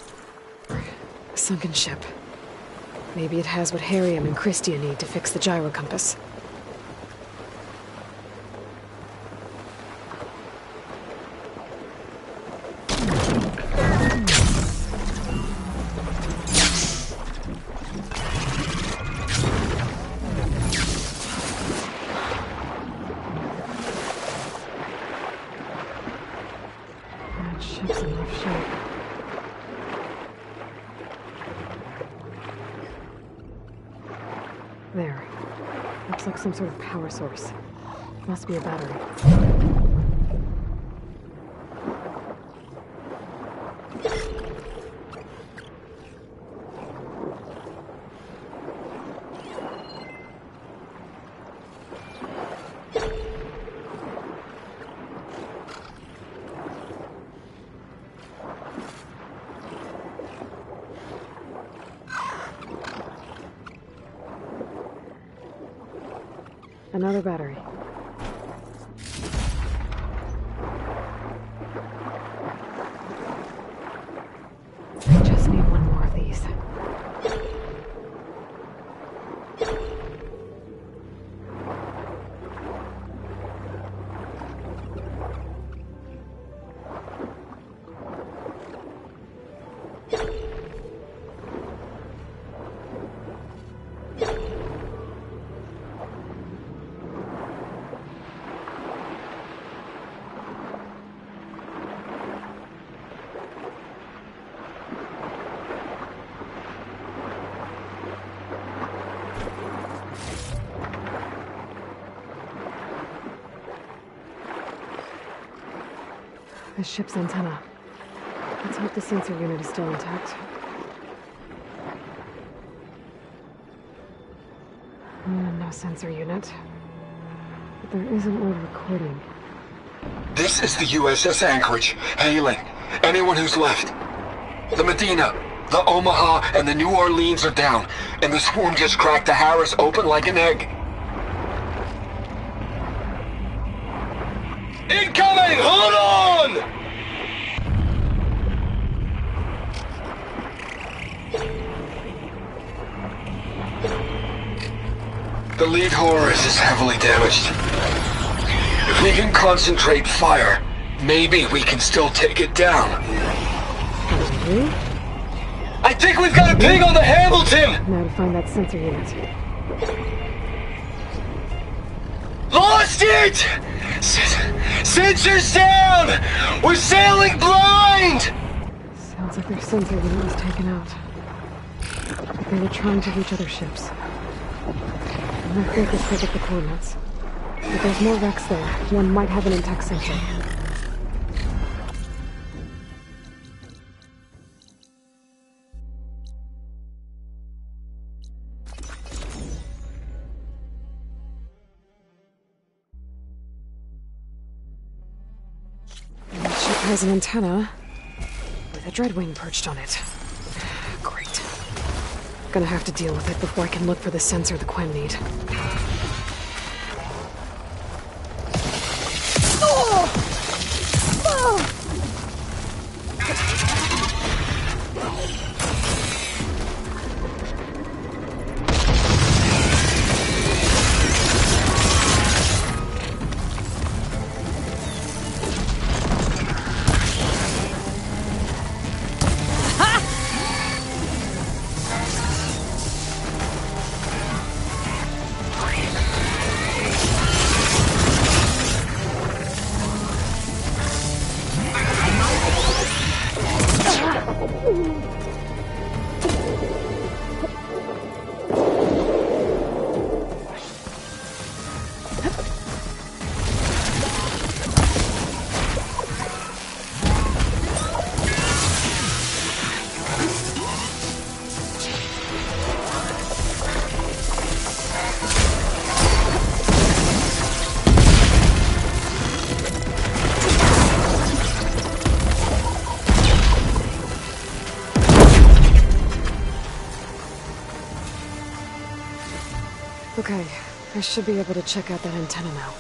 Speaker 1: A sunken ship. Maybe it has what Harriam and Christia need to fix the gyro compass. That ship's in rough shape. There. Looks like some sort of power source. Must be a battery. Another battery. I just need one more of these. The ship's antenna. Let's hope the sensor unit is still intact. No sensor unit. But there is an old recording.
Speaker 4: This is the USS Anchorage. Hailing anyone who's left. The Medina, the Omaha, and the New Orleans are down, and the swarm just cracked the Harris open like an egg. Incoming! Hold on! The lead Horus is heavily damaged. If we can concentrate fire, maybe we can still take it down. I think we've got a ping on the Hamilton!
Speaker 1: Now to find that sensor unit.
Speaker 4: Lost it! Sensors down! We're sailing blind!
Speaker 1: Sounds like their sensor unit was taken out. But they were trying to reach other ships. My focus picked up the coordinates. But there's more wrecks there. One might have an intact sensor. That ship has an antenna with a dreadwing perched on it. Great. Gonna have to deal with it before I can look for the sensor the Quen need. Okay, I should be able to check out that antenna now.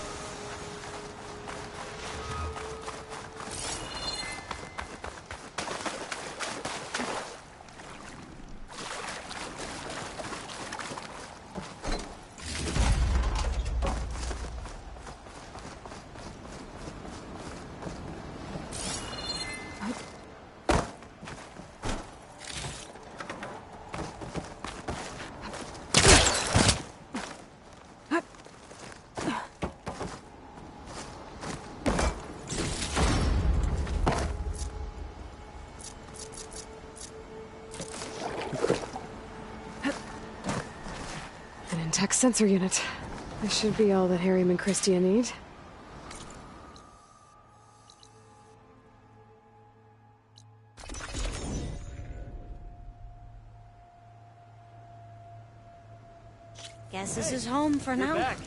Speaker 1: An intact sensor unit. This should be all that Harry and Christia need.
Speaker 8: Guess this is home for now.
Speaker 10: Back.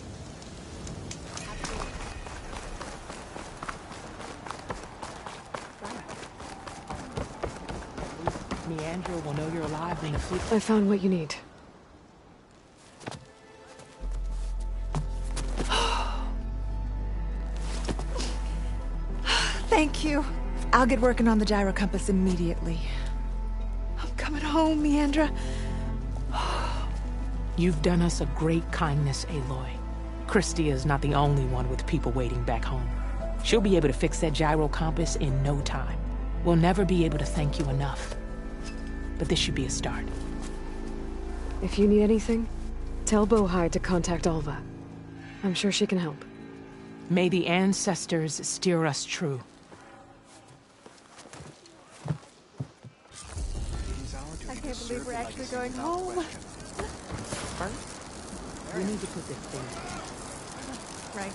Speaker 21: Meandra will know you're alive when you flee.
Speaker 1: I found what you need.
Speaker 12: Thank you. I'll get working on the gyro compass immediately. I'm coming home, Meandra.
Speaker 21: You've done us a great kindness, Aloy. Christia is not the only one with people waiting back home. She'll be able to fix that gyro compass in no time. We'll never be able to thank you enough. But this should be a start.
Speaker 1: If you need anything, tell Bohai to contact Alva. I'm sure she can help.
Speaker 21: May the ancestors steer us true.
Speaker 9: I can't believe we're actually going home.
Speaker 21: First, we need to put this thing.
Speaker 9: Right.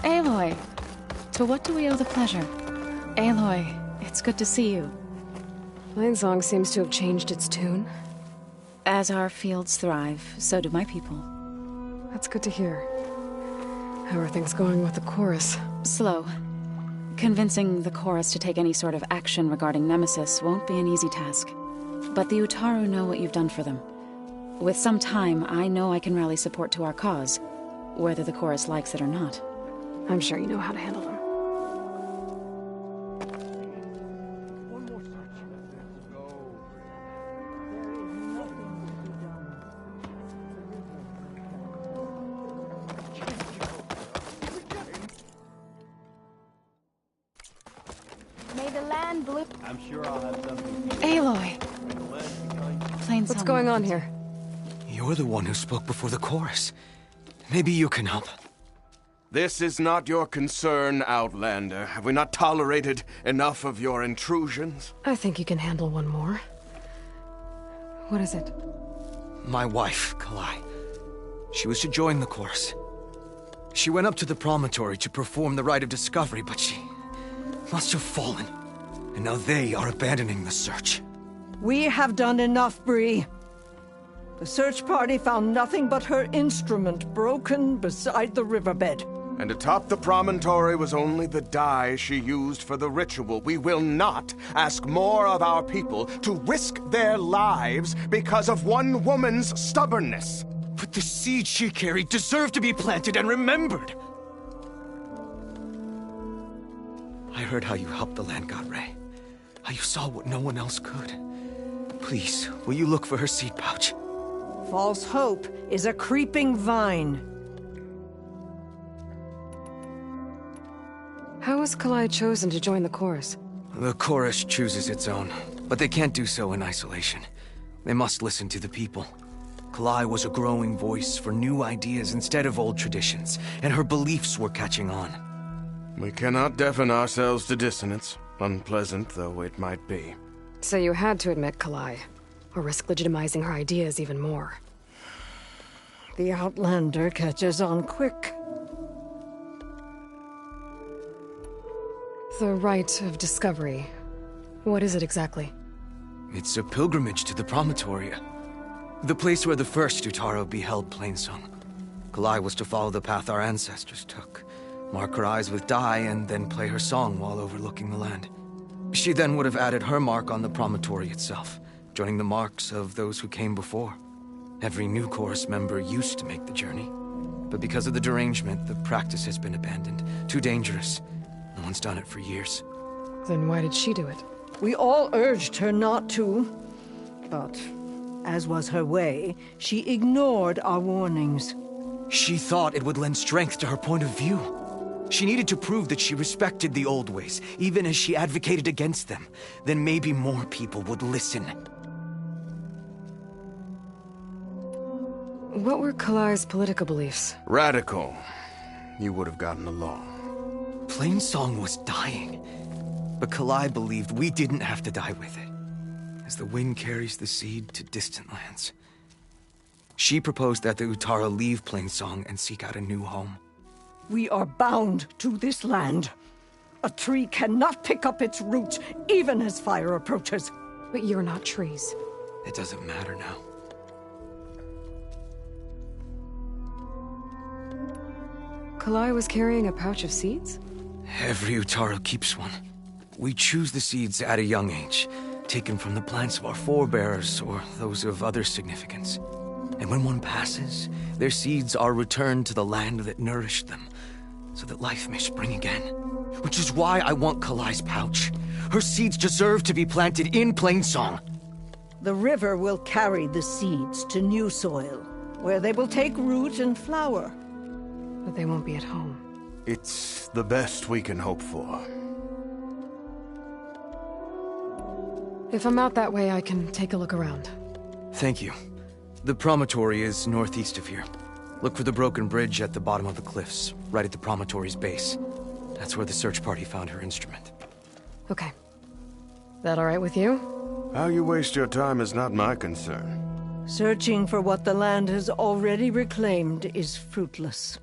Speaker 6: Aloy! To what do we owe the pleasure? Aloy, it's good to see you.
Speaker 1: Plainsong seems to have changed its tune.
Speaker 6: As our fields thrive, so do my people.
Speaker 1: That's good to hear. How are things going with the chorus?
Speaker 6: Slow. Convincing the chorus to take any sort of action regarding Nemesis won't be an easy task. But the Utaru know what you've done for them. With some time, I know I can rally support to our cause, whether the chorus likes it or not.
Speaker 1: I'm sure you know how to handle them.
Speaker 7: May the land blue.
Speaker 14: I'm sure I'll have something.
Speaker 6: Aloy!
Speaker 1: What's going on here?
Speaker 15: You're the one who spoke before the chorus. Maybe you can help.
Speaker 23: This is not your concern, Outlander. Have we not tolerated enough of your intrusions?
Speaker 1: I think you can handle one more. What is it?
Speaker 15: My wife, Kalai. She was to join the chorus. She went up to the promontory to perform the rite of discovery, but she must have fallen. And now they are abandoning the search.
Speaker 24: We have done enough, Bree. The search party found nothing but her instrument broken beside the riverbed.
Speaker 23: And atop the promontory was only the dye she used for the ritual. We will not ask more of our people to risk their lives because of one woman's stubbornness.
Speaker 15: But the seed she carried deserved to be planted and remembered. I heard how you helped the land god Ray. How you saw what no one else could. Please, will you look for her seed pouch?
Speaker 24: False hope is a creeping vine.
Speaker 1: How was Kalai chosen to join the chorus?
Speaker 15: The chorus chooses its own, but they can't do so in isolation. They must listen to the people. Kalai was a growing voice for new ideas instead of old traditions, and her beliefs were catching on.
Speaker 23: We cannot deafen ourselves to dissonance, unpleasant though it might be.
Speaker 1: So you had to admit Kalai, or risk legitimizing her ideas even more.
Speaker 24: The Outlander catches on quick.
Speaker 1: The rite of discovery. What is it exactly?
Speaker 15: It's a pilgrimage to the promontory. The place where the first Utaru beheld Plainsong. Kalai was to follow the path our ancestors took. Mark her eyes with dye and then play her song while overlooking the land. She then would have added her mark on the promontory itself, joining the marks of those who came before. Every new chorus member used to make the journey. But because of the derangement, the practice has been abandoned. Too dangerous. No one's done it for years.
Speaker 1: Then why did she do it?
Speaker 24: We all urged her not to. But, as was her way, she ignored our warnings.
Speaker 15: She thought it would lend strength to her point of view. She needed to prove that she respected the old ways, even as she advocated against them. Then maybe more people would listen.
Speaker 1: What were Kalai's political beliefs?
Speaker 23: Radical. You would have gotten along.
Speaker 15: Plainsong was dying. But Kalai believed we didn't have to die with it. As the wind carries the seed to distant lands. She proposed that the Utaru leave Plainsong and seek out a new home.
Speaker 24: We are bound to this land. A tree cannot pick up its roots, even as fire approaches.
Speaker 1: But you're not trees.
Speaker 15: It doesn't matter now.
Speaker 1: Kalai was carrying a pouch of seeds?
Speaker 15: Every Utaru keeps one. We choose the seeds at a young age, taken from the plants of our forebears or those of other significance. And when one passes, their seeds are returned to the land that nourished them, so that life may spring again. Which is why I want Kalai's pouch. Her seeds deserve to be planted in Plainsong.
Speaker 24: The river will carry the seeds to new soil, where they will take root and flower.
Speaker 1: But they won't be at home.
Speaker 23: It's the best we can hope for.
Speaker 1: If I'm out that way, I can take a look around.
Speaker 15: Thank you. The promontory is northeast of here. Look for the broken bridge at the bottom of the cliffs, right at the promontory's base. That's where the search party found her instrument.
Speaker 1: Okay. That all right with you?
Speaker 23: How you waste your time is not my concern.
Speaker 24: Searching for what the land has already reclaimed is fruitless.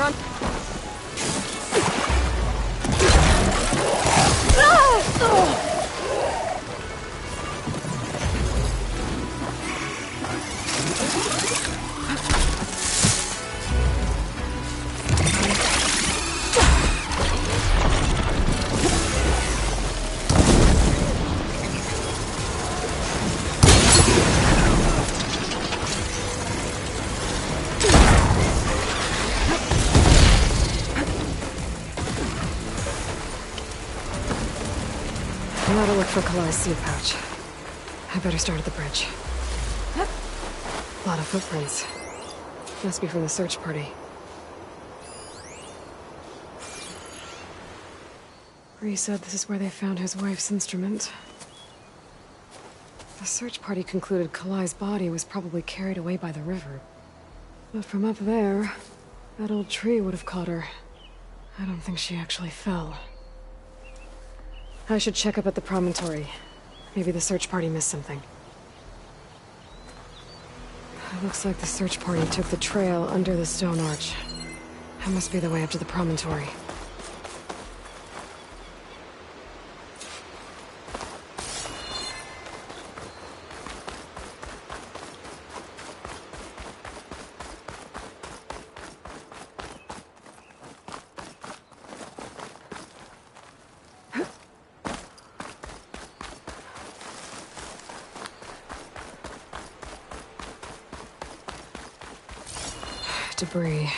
Speaker 12: on.
Speaker 1: I ought to look for Kalai's seed pouch. I better start at the bridge. A lot of footprints. Must be from the search party. Bree said this is where they found his wife's instrument. The search party concluded Kalai's body was probably carried away by the river. But from up there, that old tree would have caught her. I don't think she actually fell. I should check up at the promontory. Maybe the search party missed something. It looks like the search party took the trail under the stone arch. That must be the way up to the promontory. Debris.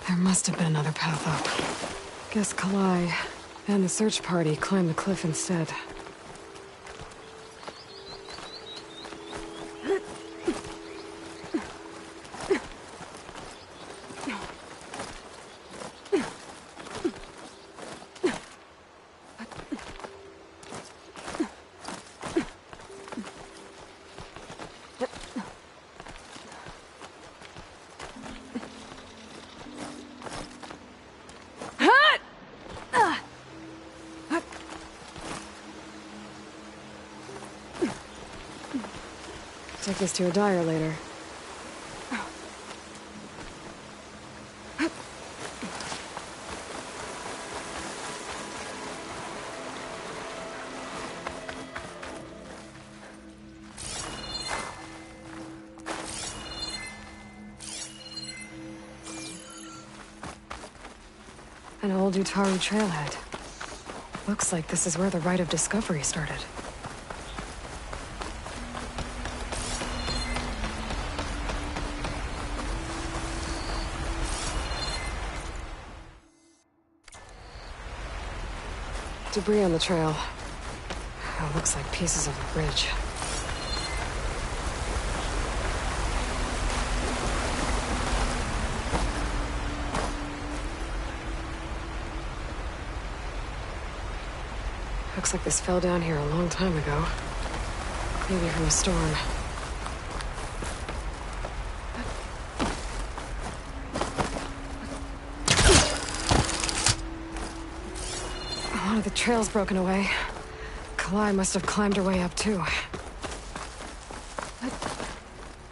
Speaker 1: There must have been another path up. Guess Kalai and the search party climbed the cliff instead. Take this to a dyer later. An old Utaru trailhead. Looks like this is where the Rite of Discovery started. Debris on the trail. It looks like pieces of a bridge. Looks like this fell down here a long time ago. Maybe from a storm. The trail's broken away. Kalai must have climbed her way up, too.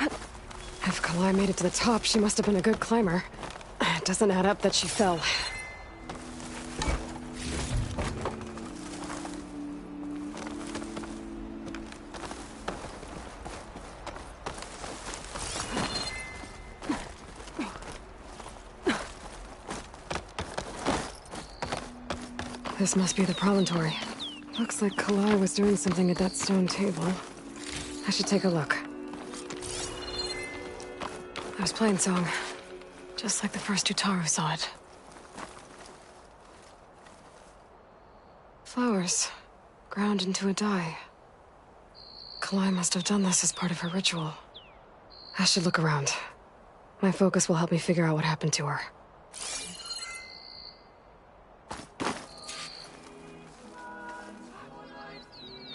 Speaker 1: If Kalai made it to the top, she must have been a good climber. It doesn't add up that she fell. This must be the promontory. Looks like Kalai was doing something at that stone table. I should take a look. I was playing song, just like the first Utaru saw it. Flowers, ground into a dye. Kalai must have done this as part of her ritual. I should look around. My focus will help me figure out what happened to her.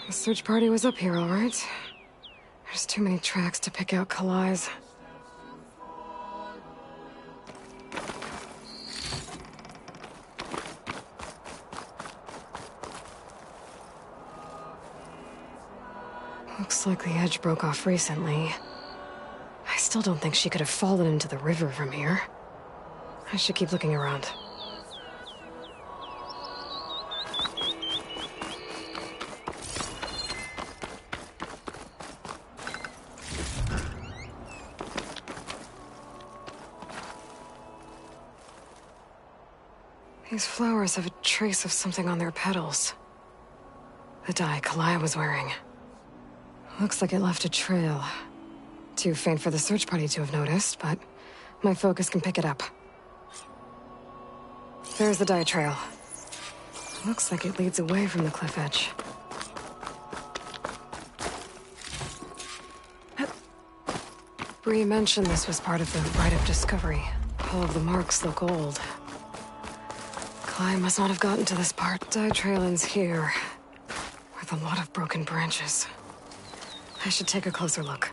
Speaker 1: The search party was up here, all right. There's too many tracks to pick out Kalai's. Looks like the edge broke off recently. I still don't think she could have fallen into the river from here. I should keep looking around. These flowers have a trace of something on their petals. The dye Kalai was wearing. Looks like it left a trail. Too faint for the search party to have noticed, but my focus can pick it up. There's the dye trail. Looks like it leads away from the cliff edge. Bree mentioned this was part of the rite of discovery. All of the marks look old. Kalai must not have gotten to this part. Dye trail ends here, with a lot of broken branches. I should take a closer look.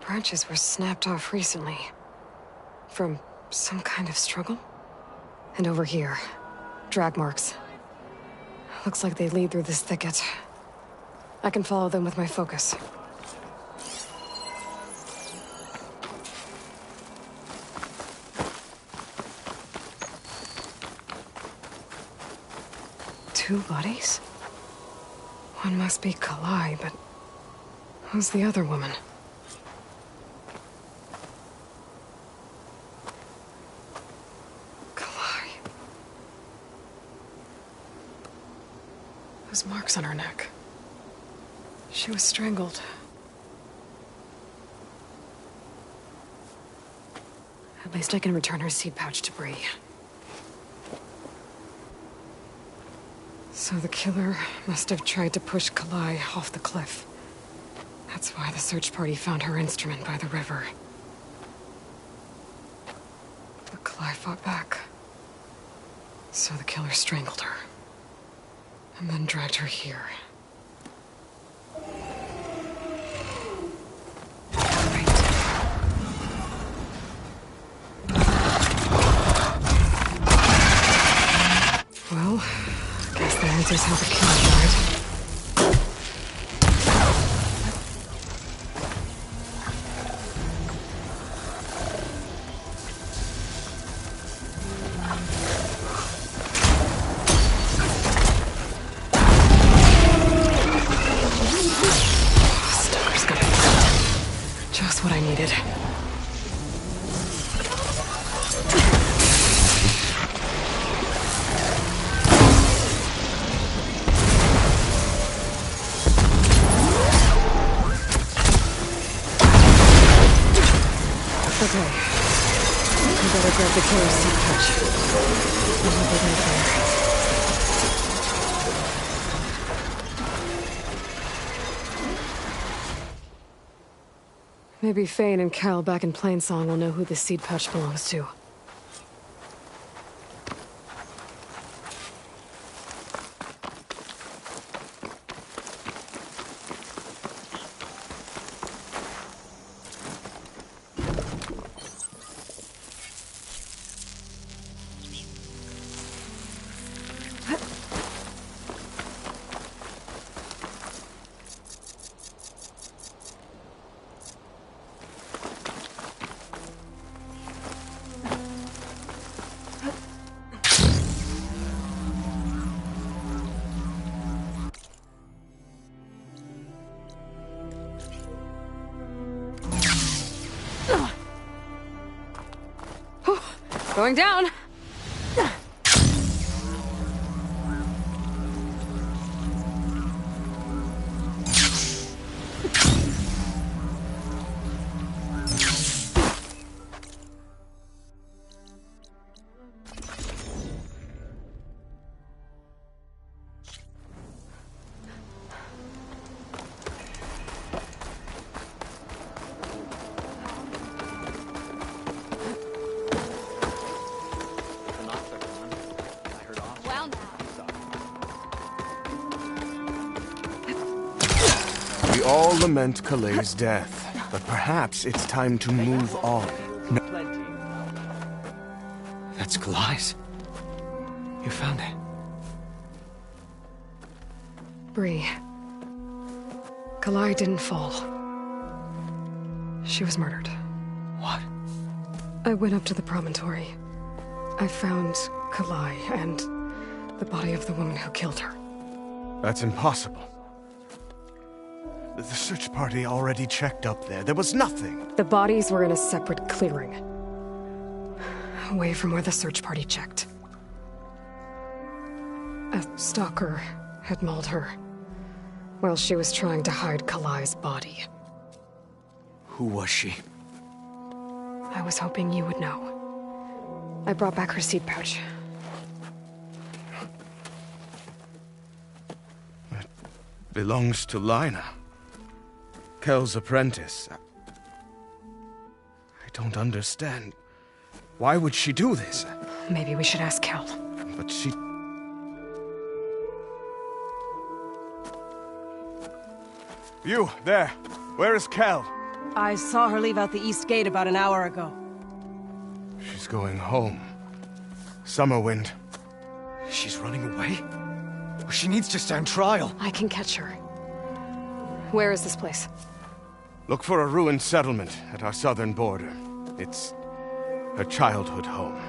Speaker 1: Branches were snapped off recently. From some kind of struggle? And over here, drag marks. Looks like they lead through this thicket. I can follow them with my focus. Two bodies? One must be Kalai, but who's the other woman? Those marks on her neck. She was strangled. At least I can return her seed pouch to Bree. So the killer must have tried to push Kalai off the cliff. That's why the search party found her instrument by the river. But Kalai fought back. So the killer strangled her. And then dragged her here. Well, guess that answers how the killer died. Just what I needed. Okay. I better grab the killer's seed pouch. I hope I don't fire. Maybe Fane and Cal back in Plainsong will know who the seed pouch belongs to. Going down.
Speaker 23: We all lament Kalei's death, but perhaps it's time to move on.
Speaker 15: No. That's Kalai's. You found it.
Speaker 1: Bree. Kalai didn't fall. She was murdered.
Speaker 15: What?
Speaker 1: I went up to the promontory. I found Kalai and the body of the woman who killed her.
Speaker 23: That's impossible. The search party already checked up there. There was nothing.
Speaker 1: The bodies were in a separate clearing. Away from where the search party checked. A stalker had mauled her while she was trying to hide Kalai's body.
Speaker 15: Who was she?
Speaker 1: I was hoping you would know. I brought back her seed pouch.
Speaker 23: It belongs to Lina. Kel's apprentice. I don't understand. Why would she do this?
Speaker 1: Maybe we should ask Kel.
Speaker 23: But she... You, there. Where is Kel?
Speaker 2: I saw her leave out the east gate about an hour ago.
Speaker 23: She's going home. Summerwind.
Speaker 15: She's running away? She needs to stand trial.
Speaker 1: I can catch her. Where is this place?
Speaker 23: Look for a ruined settlement at our southern border. It's her childhood home.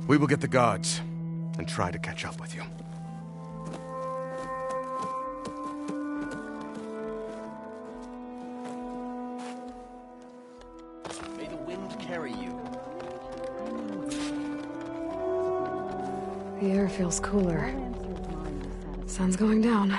Speaker 23: We will get the guards and try to catch up with you.
Speaker 14: May the wind carry you.
Speaker 1: The air feels cooler. Sun's going down.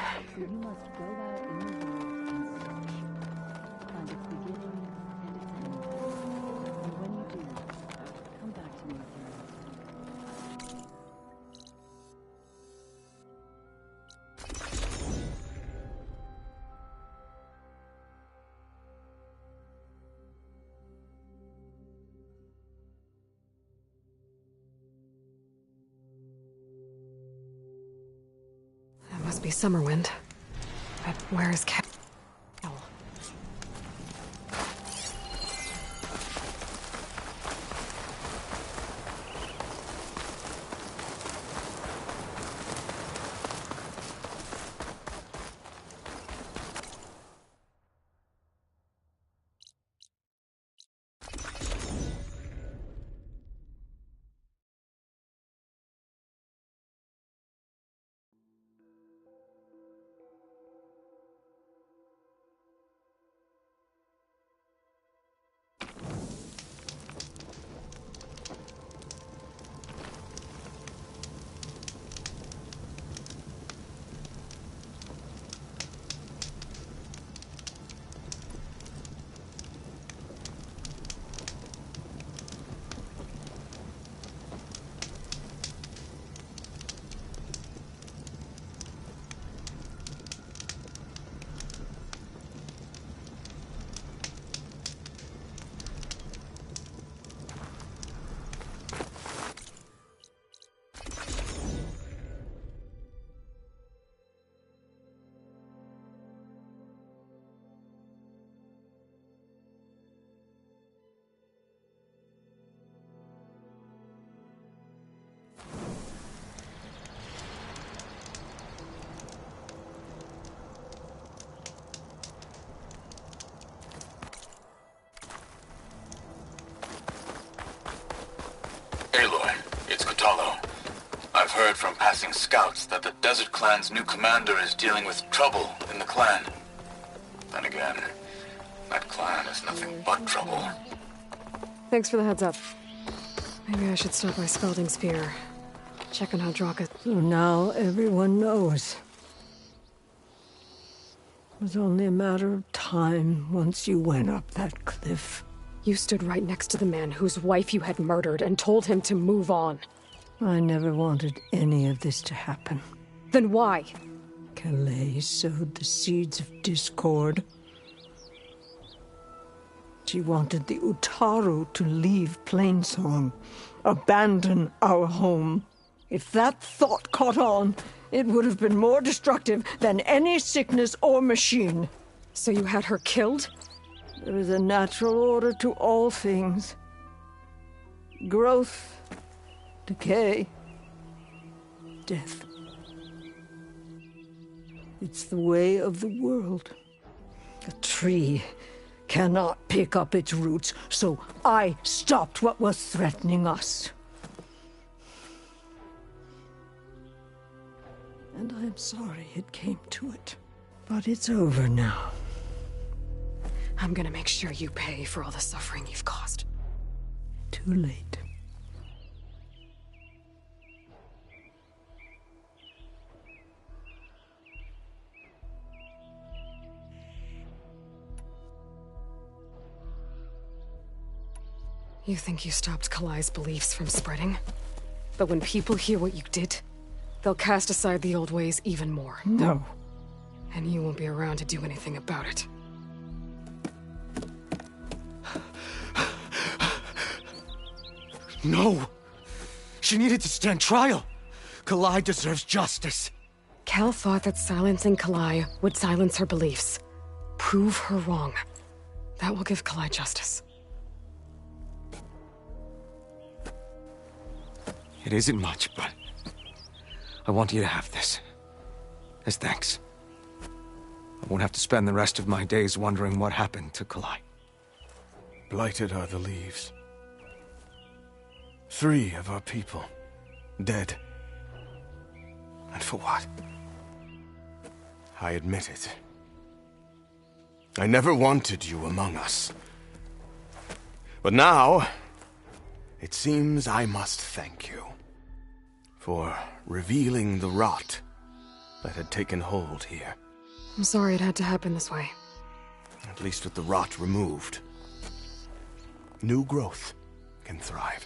Speaker 1: Must be Summerwind. But where is Kel?
Speaker 3: Aloy, it's Kotallo. I've heard from passing scouts that the Desert Clan's new commander is dealing with trouble in the clan. Then again, that clan is nothing but trouble.
Speaker 1: Thanks for the heads up. Maybe I should stop by Scalding Spear. Check on how Draka...
Speaker 24: So now everyone knows. It was only a matter of time once you went up that cliff.
Speaker 1: You stood right next to the man whose wife you had murdered and told him to move on.
Speaker 24: I never wanted any of this to happen.
Speaker 1: Then why?
Speaker 24: Kalei sowed the seeds of discord. She wanted the Utaru to leave Plainsong, abandon our home. If that thought caught on, It would have been more destructive than any sickness or machine.
Speaker 1: So you had her killed?
Speaker 24: There is a natural order to all things. Growth, decay, death. It's the way of the world. A tree cannot pick up its roots, so I stopped what was threatening us. And I'm sorry it came to it. But it's over now.
Speaker 1: I'm gonna make sure you pay for all the suffering you've caused.
Speaker 24: Too late.
Speaker 1: You think you stopped Kalai's beliefs from spreading? But when people hear what you did, they'll cast aside the old ways even more.
Speaker 24: No.
Speaker 1: And you won't be around to do anything about it.
Speaker 15: No! She needed to stand trial! Kalai deserves justice!
Speaker 1: Cal thought that silencing Kalai would silence her beliefs. Prove her wrong. That will give Kalai justice.
Speaker 15: It isn't much, but I want you to have this. As thanks. I won't have to spend the rest of my days wondering what happened to Kalai.
Speaker 23: Blighted are the leaves. 3 of our people, dead. And for what? I admit it. I never wanted you among us. But now, it seems I must thank you for revealing the rot that had taken hold here.
Speaker 1: I'm sorry it had to happen this way.
Speaker 23: At least with the rot removed, new growth can thrive.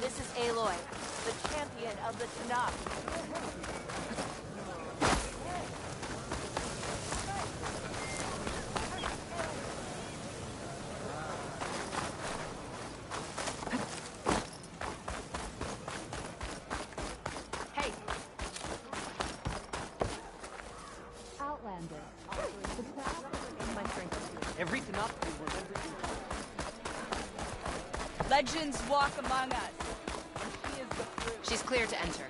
Speaker 7: This is Aloy, the champion of the Tanakh. Hey!
Speaker 9: Outlander.
Speaker 7: My strength.
Speaker 10: Every Tanakh will remember you.
Speaker 7: Legends walk among us. She is the fruit.
Speaker 22: She's clear to enter.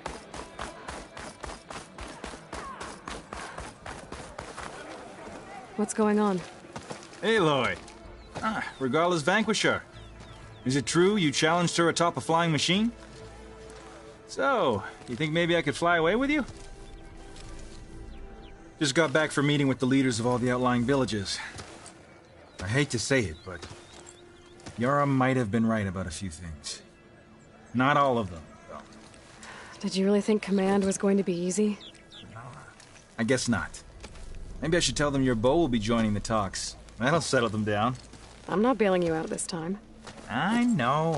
Speaker 1: What's going on?
Speaker 11: Aloy. Regala's Vanquisher. Is it true you challenged her atop a flying machine? So, you think maybe I could fly away with you? Just got back from meeting with the leaders of all the outlying villages. I hate to say it, but Yara might have been right about a few things. Not all of them, though.
Speaker 1: Did you really think command was going to be easy?
Speaker 11: I guess not. Maybe I should tell them your bow will be joining the talks. That'll settle them down.
Speaker 1: I'm not bailing you out this time.
Speaker 11: I know.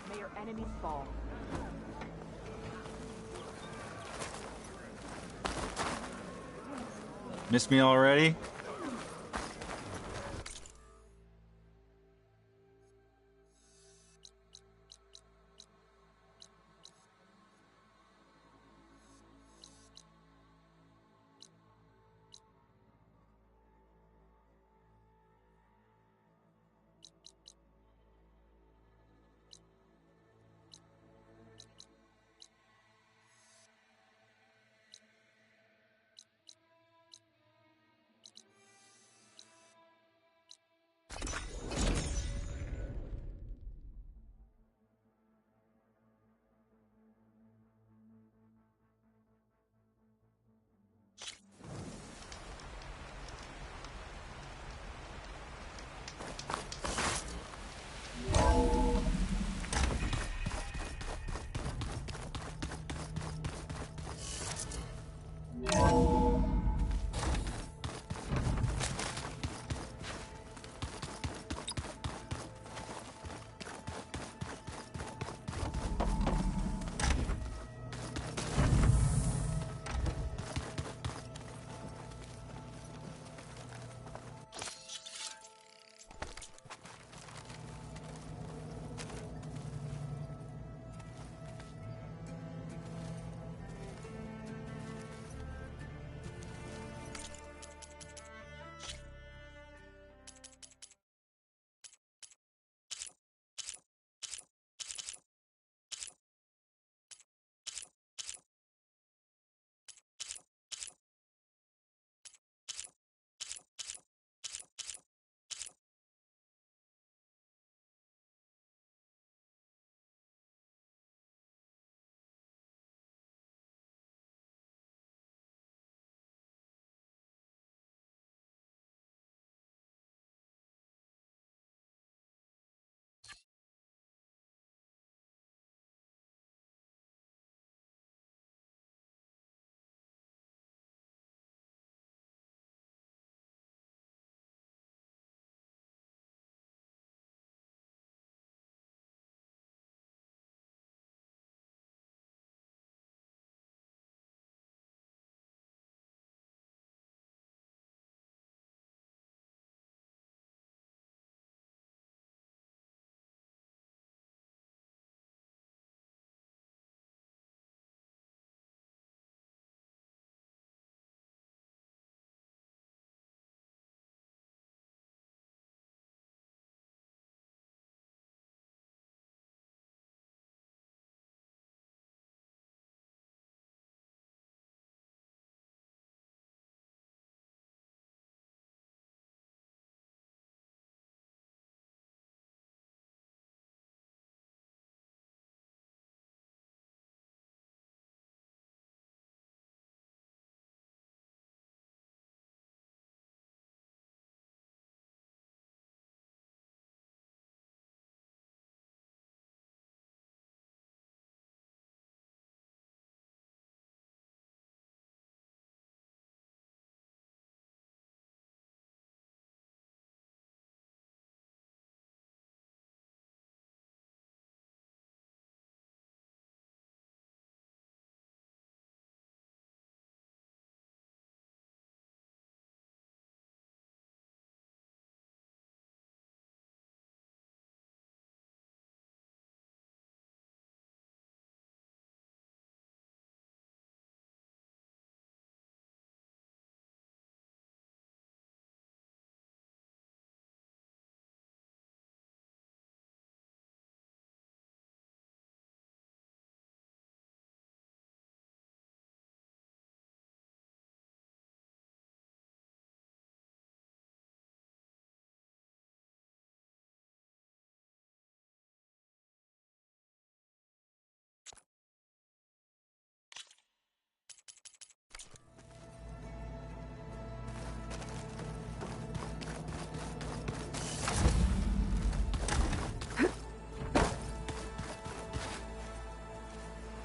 Speaker 7: May your enemies fall.
Speaker 11: Miss me already?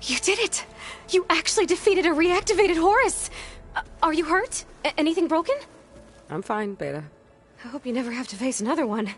Speaker 1: You did it! You actually defeated a reactivated Horus! Are you hurt? Anything broken?
Speaker 13: I'm fine, Beta.
Speaker 1: I hope you never have to face another one.